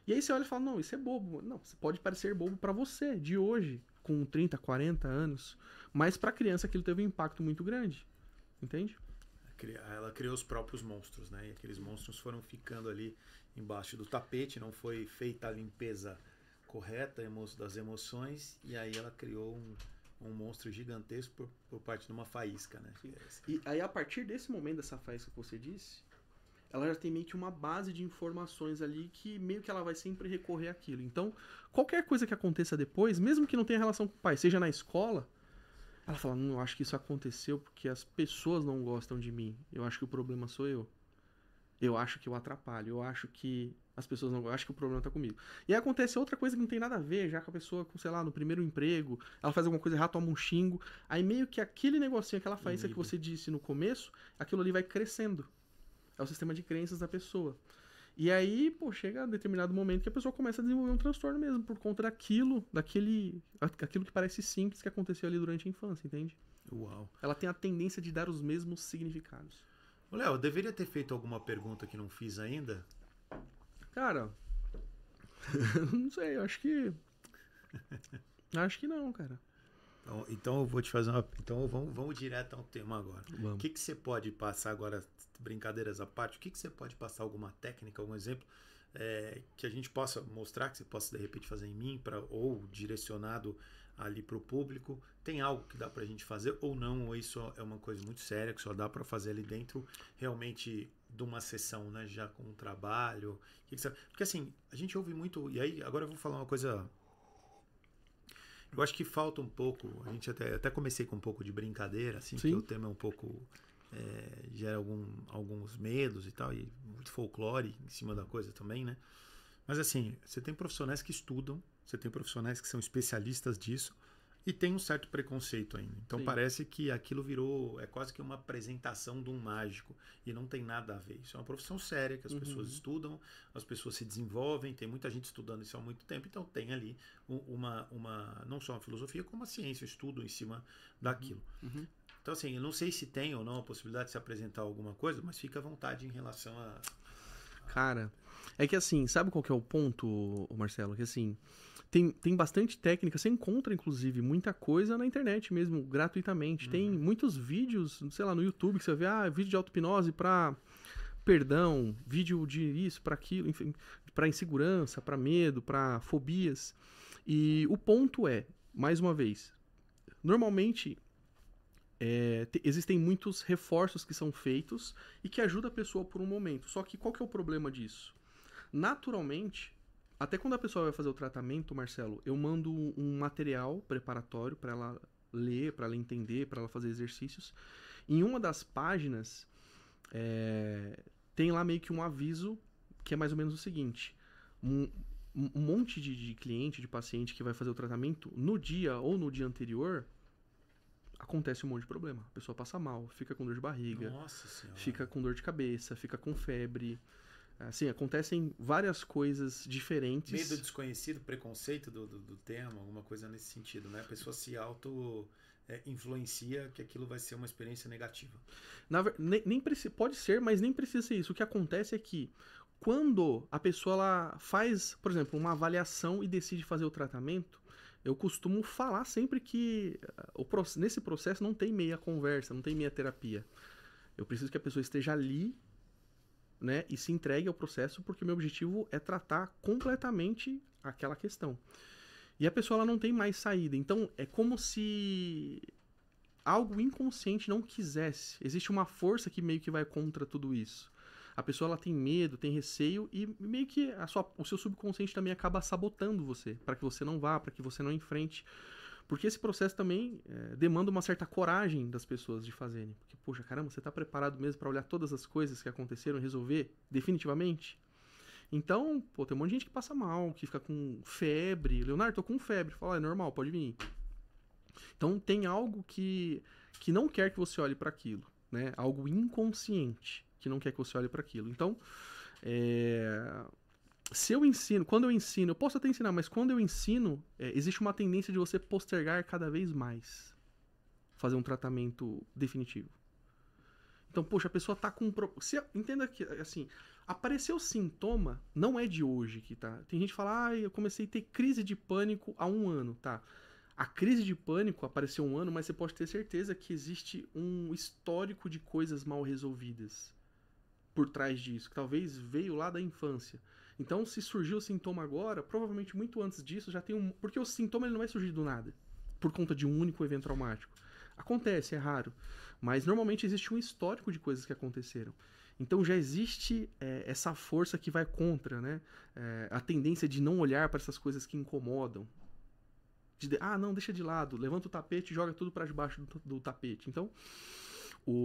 E aí você olha e fala, não, isso é bobo. Não, pode parecer bobo para você, de hoje, com 30, 40 anos, mas para a criança aquilo teve um impacto muito grande. Entende? Ela criou os próprios monstros, né? E aqueles monstros foram ficando ali embaixo do tapete, não foi feita a limpeza correta das emoções, e aí ela criou um monstro gigantesco por parte de uma faísca, né? E aí, a partir desse momento, dessa faísca que você disse, ela já tem meio que uma base de informações ali que meio que ela vai sempre recorrer àquilo. Então, qualquer coisa que aconteça depois, mesmo que não tenha relação com o pai, seja na escola, ela fala, não, eu acho que isso aconteceu porque as pessoas não gostam de mim. Eu acho que o problema sou eu. Eu acho que eu atrapalho. Eu acho que as pessoas não gostam. Eu acho que o problema tá comigo. E aí acontece outra coisa que não tem nada a ver, já com a pessoa, sei lá, no primeiro emprego, ela faz alguma coisa errada, toma um xingo. Aí meio que aquele negocinho, aquela faísca que você disse no começo, aquilo ali vai crescendo. É o sistema de crenças da pessoa. E aí, pô, chega a determinado momento que a pessoa começa a desenvolver um transtorno mesmo, por conta aquilo que parece simples que aconteceu ali durante a infância, entende? Uau. Ela tem a tendência de dar os mesmos significados. Léo, eu deveria ter feito alguma pergunta que não fiz ainda, Cara, não sei, eu acho que... Acho que não, cara. Então eu vou te fazer uma... Então vamos direto ao tema agora. O Vamos. que você pode passar agora, brincadeiras à parte, o que você pode passar, alguma técnica, algum exemplo, que a gente possa mostrar, que você possa de repente fazer em mim, ou direcionado ali para o público? Tem algo que dá para a gente fazer ou não? Ou isso é uma coisa muito séria que só dá para fazer ali dentro realmente de uma sessão, né? Já com um trabalho? Porque assim, a gente ouve muito... E aí, agora eu vou falar uma coisa... Eu acho que falta um pouco, a gente até comecei com um pouco de brincadeira, assim, Sim. que o tema é um pouco, gera alguns medos e tal, e muito folclore em cima da coisa também, né? Mas assim, você tem profissionais que estudam, você tem profissionais que são especialistas disso, e tem um certo preconceito ainda. Então Sim. parece que aquilo virou, é quase que uma apresentação de um mágico, e não tem nada a ver. Isso é uma profissão séria, que as pessoas estudam, as pessoas se desenvolvem, tem muita gente estudando isso há muito tempo, então tem ali não só uma filosofia, como uma ciência, um estudo em cima daquilo. Então assim, eu não sei se tem ou não a possibilidade de se apresentar alguma coisa, mas fica à vontade em relação a... Cara, é que assim, sabe qual que é o ponto, Marcelo? Que assim, tem bastante técnica, você encontra inclusive muita coisa na internet mesmo, gratuitamente. Tem muitos vídeos, sei lá, no YouTube que você vê, vídeo de auto-hipnose pra perdão, vídeo de isso, pra aquilo, enfim, pra insegurança, pra medo, pra fobias. E o ponto é, mais uma vez, normalmente existem muitos reforços que são feitos e que ajudam a pessoa por um momento. Só que qual que é o problema disso? Naturalmente, até quando a pessoa vai fazer o tratamento, Marcelo, eu mando um material preparatório para ela ler, para ela entender, para ela fazer exercícios. Em uma das páginas, tem lá meio que um aviso que é mais ou menos o seguinte: um monte de cliente, de paciente que vai fazer o tratamento, no dia ou no dia anterior, acontece um monte de problema. A pessoa passa mal, fica com dor de barriga, Nossa Senhora. fica com dor de cabeça, fica com febre. Assim, acontecem várias coisas diferentes. Medo desconhecido, preconceito do tema, alguma coisa nesse sentido, né? A pessoa se influencia que aquilo vai ser uma experiência negativa. Pode ser, mas nem precisa ser isso. O que acontece é que quando a pessoa ela faz, por exemplo, uma avaliação e decide fazer o tratamento, eu costumo falar sempre que nesse processo não tem meia conversa, não tem meia terapia. Eu preciso que a pessoa esteja ali, né, e se entregue ao processo, porque meu objetivo é tratar completamente aquela questão. E a pessoa ela não tem mais saída. Então é como se algo inconsciente não quisesse. Existe uma força que meio que vai contra tudo isso. A pessoa ela tem medo, tem receio e meio que o seu subconsciente também acaba sabotando você, para que você não vá, para que você não enfrente. Porque esse processo também demanda uma certa coragem das pessoas de fazerem. Porque, poxa, caramba, você está preparado mesmo para olhar todas as coisas que aconteceram e resolver definitivamente? Então, tem um monte de gente que passa mal, que fica com febre. Leonardo, tô com febre. Fala, é normal, pode vir. Então, tem algo que não quer que você olhe para aquilo, né? Algo inconsciente que não quer que você olhe para aquilo. Então, quando eu ensino, eu posso até ensinar, mas quando eu ensino, existe uma tendência de você postergar cada vez mais fazer um tratamento definitivo. Então, poxa, a pessoa tá com... Entenda que, assim, apareceu sintoma, não é de hoje que tá. Tem gente que fala, eu comecei a ter crise de pânico há 1 ano, tá? A crise de pânico apareceu há 1 ano, mas você pode ter certeza que existe um histórico de coisas mal resolvidas por trás disso, que talvez veio lá da infância. Então, se surgiu o sintoma agora, provavelmente muito antes disso já tem porque o sintoma ele não vai surgir do nada, por conta de um único evento traumático. Acontece, é raro, mas normalmente existe um histórico de coisas que aconteceram. Então já existe essa força que vai contra, né? A tendência de não olhar para essas coisas que incomodam. Não, deixa de lado, levanta o tapete e joga tudo para debaixo do tapete. Então,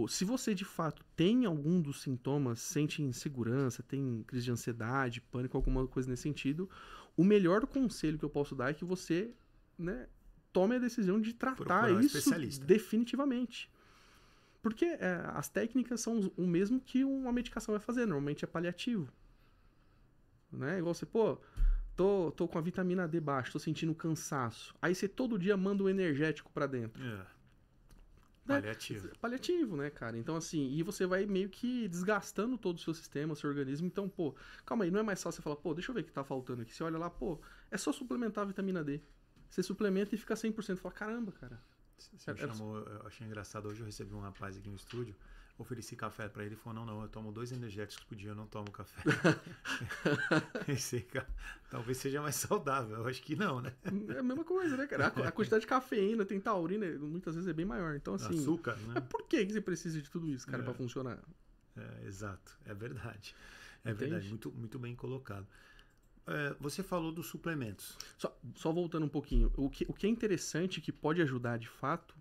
se você de fato tem algum dos sintomas, sente insegurança, tem crise de ansiedade, pânico, alguma coisa nesse sentido, o melhor conselho que eu posso dar é que você, né, tome a decisão de tratar isso definitivamente. Porque as técnicas são o mesmo que uma medicação vai fazer, normalmente é paliativo. Né? Igual você, tô com a vitamina D baixa, tô sentindo cansaço. Aí você todo dia manda um energético pra dentro. Paliativo. Paliativo, né, cara? Então, assim, e você vai meio que desgastando todo o seu sistema, o seu organismo. Então, pô, calma aí, não é mais fácil você falar, pô, deixa eu ver o que tá faltando aqui. Você olha lá, pô, é só suplementar a vitamina D. Você suplementa e fica 100%. Fala, caramba, cara. Você me chamou, eu achei engraçado. Hoje eu recebi um rapaz aqui no estúdio, ofereci café pra ele, ele falou, não, eu tomo 2 energéticos por dia, eu não tomo café. Pensei, cara, talvez seja mais saudável, eu acho que não, né? É a mesma coisa, né, cara? A quantidade de cafeína, tem taurina, muitas vezes é bem maior. Então, assim... Açúcar, né? Por que você precisa de tudo isso, cara, pra funcionar? Exato, é verdade. Entende? Verdade, muito, muito bem colocado. Você falou dos suplementos. Só voltando um pouquinho, o que é interessante, que pode ajudar de fato,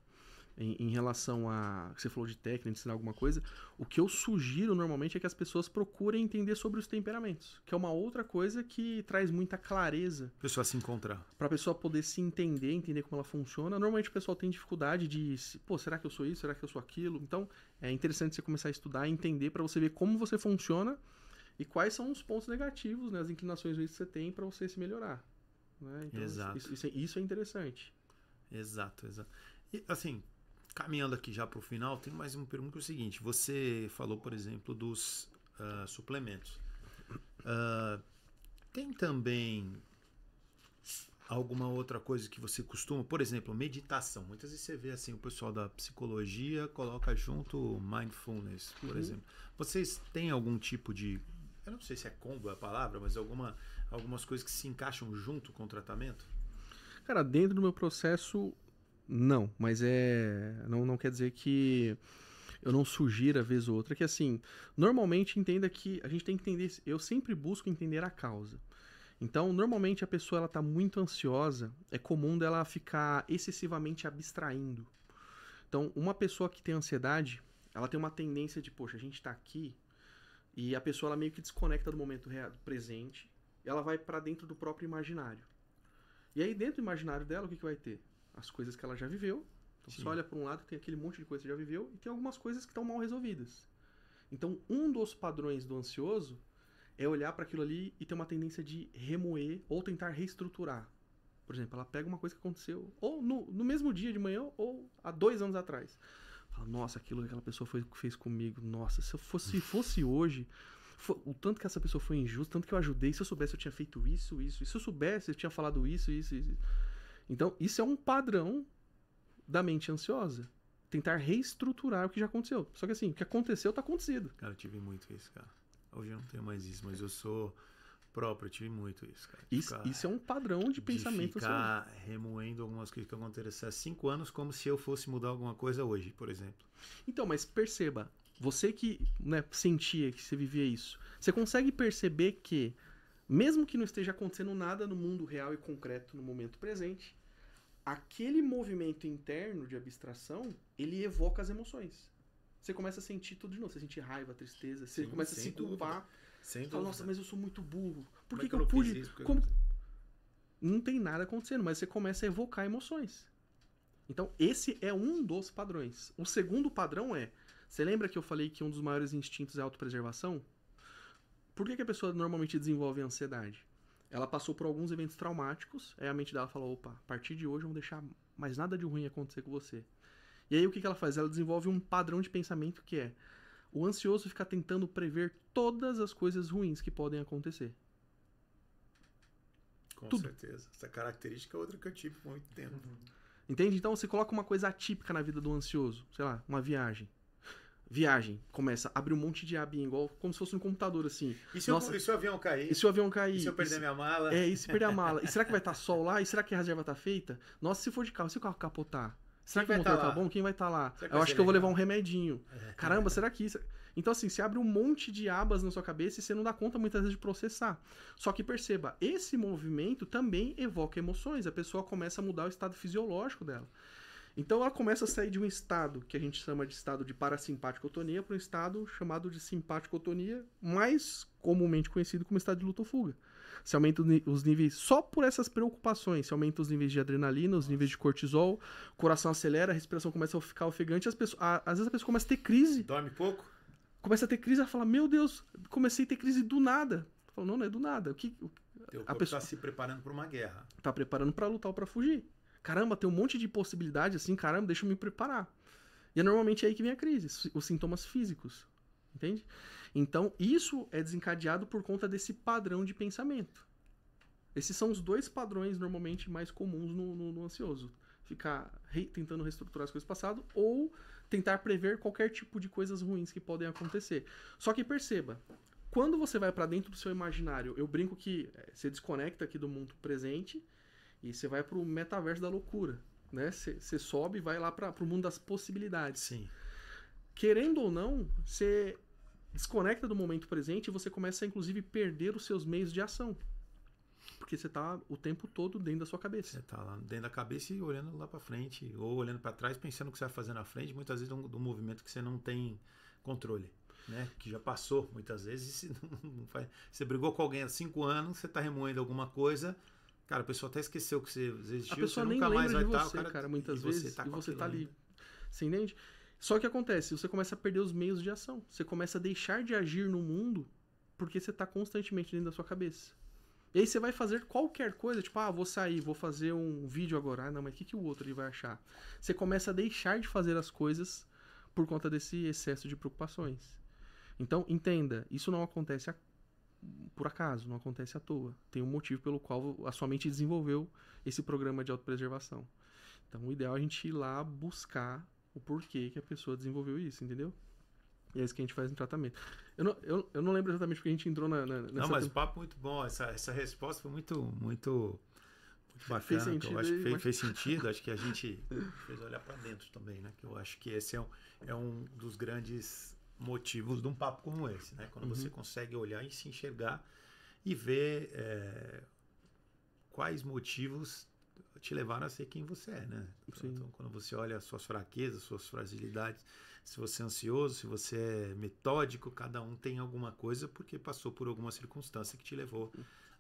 em relação a... Você falou de técnica, ensinar alguma coisa. O que eu sugiro normalmente é que as pessoas procurem entender sobre os temperamentos, que é uma outra coisa que traz muita clareza. A pessoa se encontrar. Pra pessoa poder se entender como ela funciona. Normalmente o pessoal tem dificuldade de... Pô, será que eu sou isso? Será que eu sou aquilo? Então, é interessante você começar a estudar e entender pra você ver como você funciona e quais são os pontos negativos, né, as inclinações que você tem pra você se melhorar. Né? Então, Exato. Isso é interessante. Exato. E, assim, caminhando aqui já para o final, tem mais uma pergunta, que é o seguinte. Você falou, por exemplo, dos suplementos. Tem também alguma outra coisa que você costuma... Por exemplo, meditação. Muitas vezes você vê assim, o pessoal da psicologia coloca junto mindfulness, por exemplo. Vocês têm algum tipo de... Eu não sei se é combo a palavra, mas algumas coisas que se encaixam junto com o tratamento? Cara, dentro do meu processo, não. Mas não quer dizer que eu não sugira vez ou outra. Que assim, normalmente entenda que a gente tem que entender... Eu sempre busco entender a causa. Então, normalmente a pessoa ela tá muito ansiosa. É comum dela ficar excessivamente abstraindo. Então, uma pessoa que tem ansiedade, ela tem uma tendência de, poxa, a gente tá aqui... E a pessoa ela meio que desconecta do momento real, do presente, e ela vai pra dentro do próprio imaginário. E aí dentro do imaginário dela, o que vai ter? As coisas que ela já viveu. Então você olha pra um lado, tem aquele monte de coisa que você já viveu, e tem algumas coisas que estão mal resolvidas. Então um dos padrões do ansioso é olhar para aquilo ali e ter uma tendência de remoer ou tentar reestruturar. Por exemplo, ela pega uma coisa que aconteceu ou no mesmo dia de manhã ou há 2 anos atrás. Fala, nossa, aquilo que aquela pessoa fez comigo, nossa, se fosse hoje, o tanto que essa pessoa foi injusta, tanto que eu ajudei, se eu soubesse eu tinha feito isso, se eu soubesse eu tinha falado isso. Então, isso é um padrão da mente ansiosa. Tentar reestruturar o que já aconteceu. Só que assim, o que aconteceu tá acontecido. Cara, eu tive muito isso, cara. Hoje eu não tenho mais isso, mas eu sou próprio, eu tive muito isso, cara. Isso é um padrão de pensamento ansioso. Ficar remoendo algumas coisas que aconteceram há 5 anos como se eu fosse mudar alguma coisa hoje, por exemplo. Então, mas perceba, você que sentia que você vivia isso, você consegue perceber que, mesmo que não esteja acontecendo nada no mundo real e concreto no momento presente, aquele movimento interno de abstração, ele evoca as emoções. Você começa a sentir tudo de novo. Você sente raiva, tristeza, você começa a se culpar. Sem dúvida. Fala, nossa, mas eu sou muito burro. Por que eu pude? Não tem nada acontecendo, mas você começa a evocar emoções. Então, esse é um dos padrões. O segundo padrão é... Você lembra que eu falei que um dos maiores instintos é a autopreservação? Por que a pessoa normalmente desenvolve ansiedade? Ela passou por alguns eventos traumáticos, aí a mente dela fala, opa, a partir de hoje eu não vou deixar mais nada de ruim acontecer com você. E aí o que ela faz? Ela desenvolve um padrão de pensamento que é... O ansioso fica tentando prever todas as coisas ruins que podem acontecer. Com certeza. Essa característica é outra que eu tive por muito tempo. Entende? Então você coloca uma coisa atípica na vida do ansioso. Sei lá, uma viagem. Começa a abrir um monte de abinha, igual como se fosse no computador, assim. E se o avião cair? E se o avião cair? E se eu perder minha mala? E se perder a mala? E será que vai estar sol lá? E será que a reserva tá feita? Nossa, se for de carro, se o carro capotar? Será que o motor tá bom? Quem vai estar lá? Eu acho que eu vou levar um remedinho. Caramba, será que isso... Então, assim, você abre um monte de abas na sua cabeça e você não dá conta muitas vezes de processar. Só que perceba, esse movimento também evoca emoções. A pessoa começa a mudar o estado fisiológico dela. Então, ela começa a sair de um estado que a gente chama de estado de parasimpaticotonia para um estado chamado de simpaticotonia, mais comumente conhecido como estado de luta ou fuga. Se aumenta os níveis, só por essas preocupações, se aumenta os níveis de adrenalina, os níveis de cortisol, o coração acelera, a respiração começa a ficar ofegante, às vezes a pessoa começa a ter crise. Dorme pouco? Começa a ter crise, ela fala, meu Deus, comecei a ter crise do nada. Fala, não é do nada. Teu corpo tá se preparando para uma guerra. Tá preparando para lutar ou para fugir. Caramba, tem um monte de possibilidade assim, caramba, deixa eu me preparar. E é normalmente aí que vem a crise, os sintomas físicos, entende? Então, isso é desencadeado por conta desse padrão de pensamento. Esses são os dois padrões normalmente mais comuns no ansioso. Ficar tentando reestruturar as coisas do passado ou tentar prever qualquer tipo de coisas ruins que podem acontecer. Só que perceba, quando você vai para dentro do seu imaginário, eu brinco que você desconecta aqui do mundo presente e você vai pro metaverso da loucura, né? Você sobe e vai lá pro mundo das possibilidades. Sim. Querendo ou não, você desconecta do momento presente e você começa a, inclusive, perder os seus meios de ação. Porque você tá o tempo todo dentro da sua cabeça. Você tá lá dentro da cabeça e olhando lá para frente, ou olhando para trás, pensando o que você vai fazer na frente, muitas vezes do movimento que você não tem controle, né? Que já passou, muitas vezes, não faz... Você brigou com alguém há 5 anos, você tá remoendo alguma coisa, cara, a pessoa até esqueceu que você existiu, A pessoa você nem nunca lembra mais vai de estar, você, cara, e muitas vezes, tá e com você aquilo tá ali. ainda. Você entende? Só que acontece, você começa a perder os meios de ação. Você começa a deixar de agir no mundo porque você tá constantemente dentro da sua cabeça. E aí você vai fazer qualquer coisa, tipo, vou sair, vou fazer um vídeo agora. Não, mas o que o outro ele vai achar? Você começa a deixar de fazer as coisas por conta desse excesso de preocupações. Então, entenda, isso não acontece por acaso, não acontece à toa. Tem um motivo pelo qual a sua mente desenvolveu esse programa de autopreservação. Então, o ideal é a gente ir lá buscar o porquê que a pessoa desenvolveu isso, entendeu? E é isso que a gente faz no tratamento. Eu não lembro exatamente porque a gente entrou nessa... Não, mas o papo muito bom. Essa resposta foi muito bacana. Fez sentido, eu acho que mas... fez sentido. Acho que a gente fez olhar para dentro também, né? Que eu acho que esse é um dos grandes motivos de um papo como esse, né? Quando você consegue olhar e se enxergar e ver quais motivos te levaram a ser quem você é, né? Então, quando você olha as suas fraquezas, suas fragilidades, se você é ansioso, se você é metódico, cada um tem alguma coisa porque passou por alguma circunstância que te levou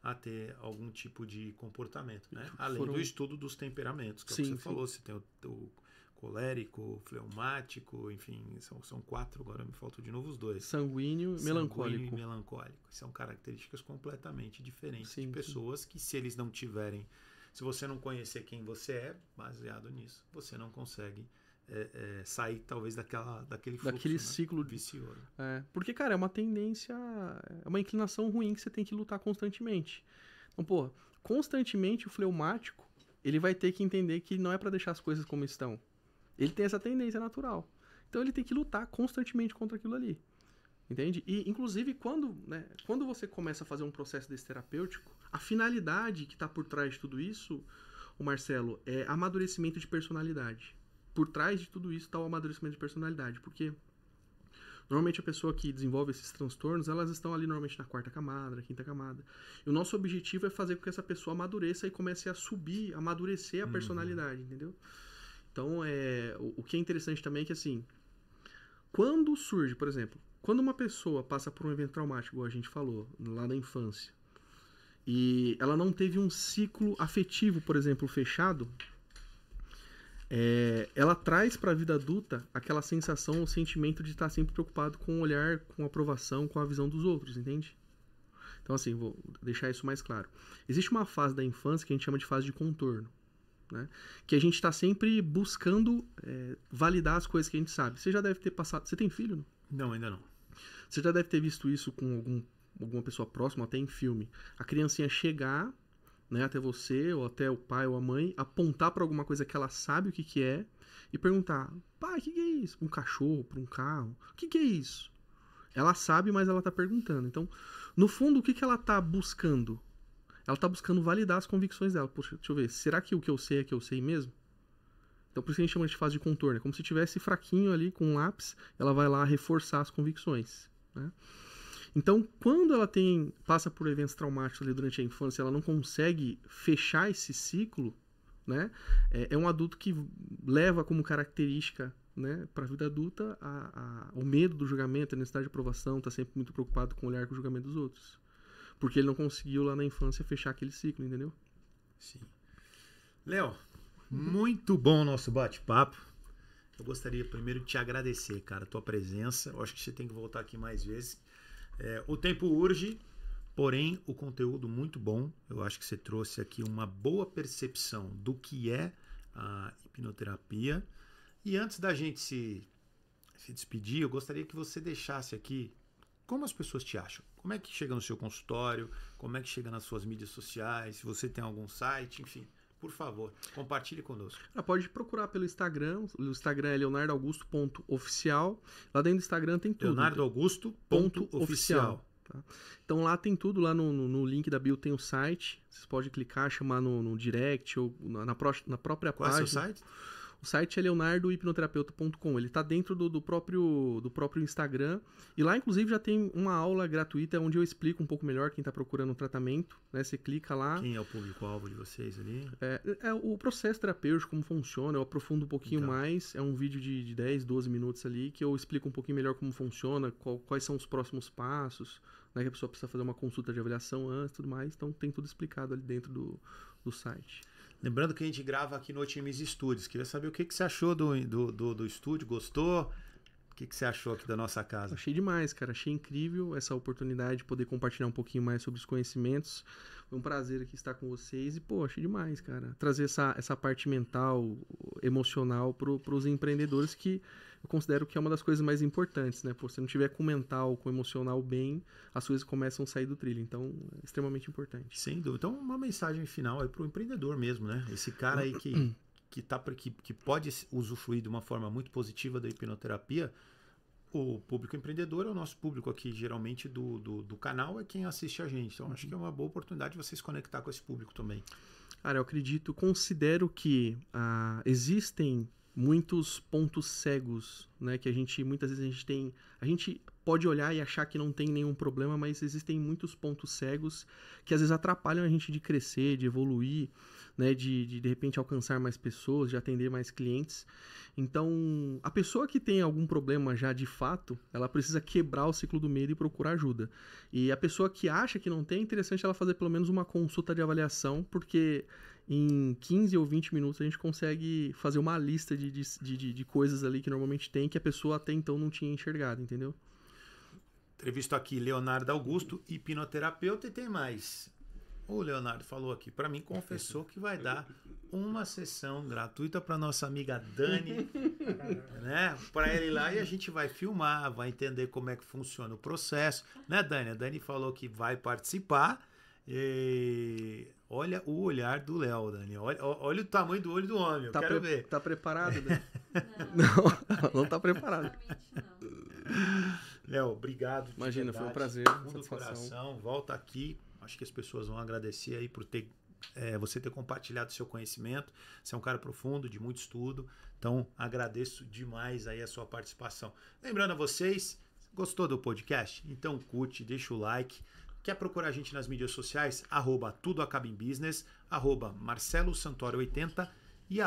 a ter algum tipo de comportamento, né? Além do estudo dos temperamentos, que é o que você falou, você tem o colérico, fleumático, enfim, são 4, agora me faltam de novo os 2. Sanguíneo e melancólico. São características completamente diferentes de pessoas que, se eles não tiverem, se você não conhecer quem você é, baseado nisso, você não consegue sair talvez daquele fluxo, daquele né? ciclo vicioso. Porque, cara, é uma tendência, é uma inclinação ruim que você tem que lutar constantemente. Então, constantemente o fleumático, ele vai ter que entender que não é para deixar as coisas como estão. Ele tem essa tendência natural. Então ele tem que lutar constantemente contra aquilo ali. Entende? E, inclusive, quando você começa a fazer um processo desse terapêutico, a finalidade que está por trás de tudo isso, o Marcelo, é amadurecimento de personalidade. Por trás de tudo isso está o amadurecimento de personalidade, porque normalmente a pessoa que desenvolve esses transtornos, elas estão ali normalmente na 4ª camada, na 5ª camada. E o nosso objetivo é fazer com que essa pessoa amadureça e comece a subir, amadurecer a personalidade, entendeu? Então, o que é interessante também é que, assim, quando surge, por exemplo, quando uma pessoa passa por um evento traumático, igual a gente falou, lá na infância, e ela não teve um ciclo afetivo, por exemplo, fechado, ela traz para a vida adulta aquela sensação, o sentimento de estar sempre preocupado com o olhar, com a aprovação, com a visão dos outros, entende? Então, assim, vou deixar isso mais claro. Existe uma fase da infância que a gente chama de fase de contorno, né? Que a gente está sempre buscando validar as coisas que a gente sabe. Você já deve ter passado... Você tem filho, não? Não, ainda não. Você já deve ter visto isso com alguma pessoa próxima, até em filme. A criancinha chegar, né, até você, ou até o pai ou a mãe, apontar para alguma coisa que ela sabe o que é e perguntar: pai, o que é isso? Para um cachorro, para um carro? O que é isso? Ela sabe, mas ela está perguntando. Então, no fundo, o que ela está buscando? Ela está buscando validar as convicções dela. Poxa, deixa eu ver, será que o que eu sei é que eu sei mesmo? Então, por isso que a gente chama de fase de contorno. É como se tivesse fraquinho ali com um lápis, ela vai lá reforçar as convicções, né? Então, quando ela passa por eventos traumáticos ali durante a infância, ela não consegue fechar esse ciclo, né? É um adulto que leva como característica, né, para a vida adulta o medo do julgamento, a necessidade de aprovação, está sempre muito preocupado com o olhar, com o julgamento dos outros. Porque ele não conseguiu lá na infância fechar aquele ciclo, entendeu? Sim. Léo, muito bom o nosso bate-papo. Eu gostaria primeiro de te agradecer, cara, a tua presença. Eu acho que você tem que voltar aqui mais vezes. O tempo urge, porém o conteúdo muito bom. Eu acho que você trouxe aqui uma boa percepção do que é a hipnoterapia E antes da gente se despedir, eu gostaria que você deixasse aqui como as pessoas te acham. Como é que chega no seu consultório, como é que chega nas suas mídias sociais, se você tem algum site, enfim. Por favor, compartilhe conosco. Pode procurar pelo Instagram. O Instagram é leonardoaugusto.oficial. Lá dentro do Instagram tem tudo. leonardoaugusto.oficial. Tá? Então lá tem tudo, lá no link da bio tem o site. Vocês podem clicar, chamar no direct ou na própria Qual página. é o seu site? O site é leonardohipnoterapeuta.com. Ele está dentro do próprio Instagram. E lá, inclusive, já tem uma aula gratuita onde eu explico um pouco melhor quem está procurando um tratamento. Né? Você clica lá. Quem é o público-alvo de vocês ali? É o processo terapêutico, como funciona. Eu aprofundo um pouquinho mais. É um vídeo de 10, 12 minutos ali que eu explico um pouquinho melhor como funciona, quais são os próximos passos. Né? Que a pessoa precisa fazer uma consulta de avaliação antes e tudo mais. Então, tem tudo explicado ali dentro do site. Lembrando que a gente grava aqui no Otimise Studios. Queria saber o que você achou do estúdio. Gostou? O que você achou aqui da nossa casa? Achei demais, cara. Achei incrível essa oportunidade de poder compartilhar um pouquinho mais sobre os conhecimentos. Foi um prazer aqui estar com vocês. E, achei demais, cara. Trazer essa parte mental, emocional para os empreendedores, que eu considero que é uma das coisas mais importantes, né? Se não tiver com o mental, com o emocional bem, as coisas começam a sair do trilho. Então, é extremamente importante. Sem dúvida. Então, uma mensagem final aí para o empreendedor mesmo, né? Esse cara aí que pode usufruir de uma forma muito positiva da hipnoterapia. O público empreendedor é o nosso público aqui, geralmente, do canal, é quem assiste a gente. Então, acho que é uma boa oportunidade de você se conectar com esse público também. Cara, eu considero que existem muitos pontos cegos, né, que muitas vezes a gente pode olhar e achar que não tem nenhum problema, mas existem muitos pontos cegos que às vezes atrapalham a gente de crescer, de evoluir, né, de repente alcançar mais pessoas, de atender mais clientes. Então, a pessoa que tem algum problema já de fato, ela precisa quebrar o ciclo do medo e procurar ajuda. E a pessoa que acha que não tem, é interessante ela fazer pelo menos uma consulta de avaliação, porque em 15 ou 20 minutos a gente consegue fazer uma lista de coisas ali que normalmente tem, que a pessoa até então não tinha enxergado, entendeu? Entrevisto aqui Leonardo Augusto, hipnoterapeuta, e tem mais. O Leonardo falou aqui, para mim, confessou que vai dar uma sessão gratuita para nossa amiga Dani, né? Para ele ir lá, e a gente vai filmar, vai entender como é que funciona o processo, né, Dani? A Dani falou que vai participar. E olha o olhar do Léo, Dani. Olha o tamanho do olho do homem. Eu quero ver. Tá preparado, né? Não tá preparado. Léo, obrigado. Imagina, foi um prazer. Do coração. Volta aqui. Acho que as pessoas vão agradecer aí por você ter compartilhado seu conhecimento. Você é um cara profundo, de muito estudo. Então, agradeço demais aí a sua participação. Lembrando a vocês, gostou do podcast? Então curte, deixa o like. Quer procurar a gente nas mídias sociais? @tudoacabaembusiness, @marcelosantoro80 e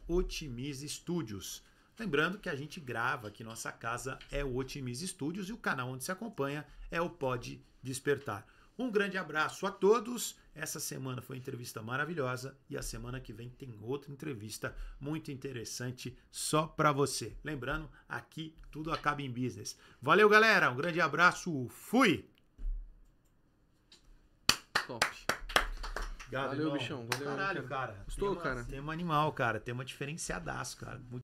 @Otimise Studios. Lembrando que a gente grava aqui, nossa casa é o Otimise Studios e o canal onde se acompanha é o Pode Despertar. Um grande abraço a todos. Essa semana foi uma entrevista maravilhosa e a semana que vem tem outra entrevista muito interessante só para você. Lembrando, aqui tudo acaba em business. Valeu, galera. Um grande abraço. Fui! Top. Obrigado, valeu, irmão. bichão. Valeu, caralho, cara. Gostou, cara? Tema animal, cara. Tema diferenciadaço, cara. Muito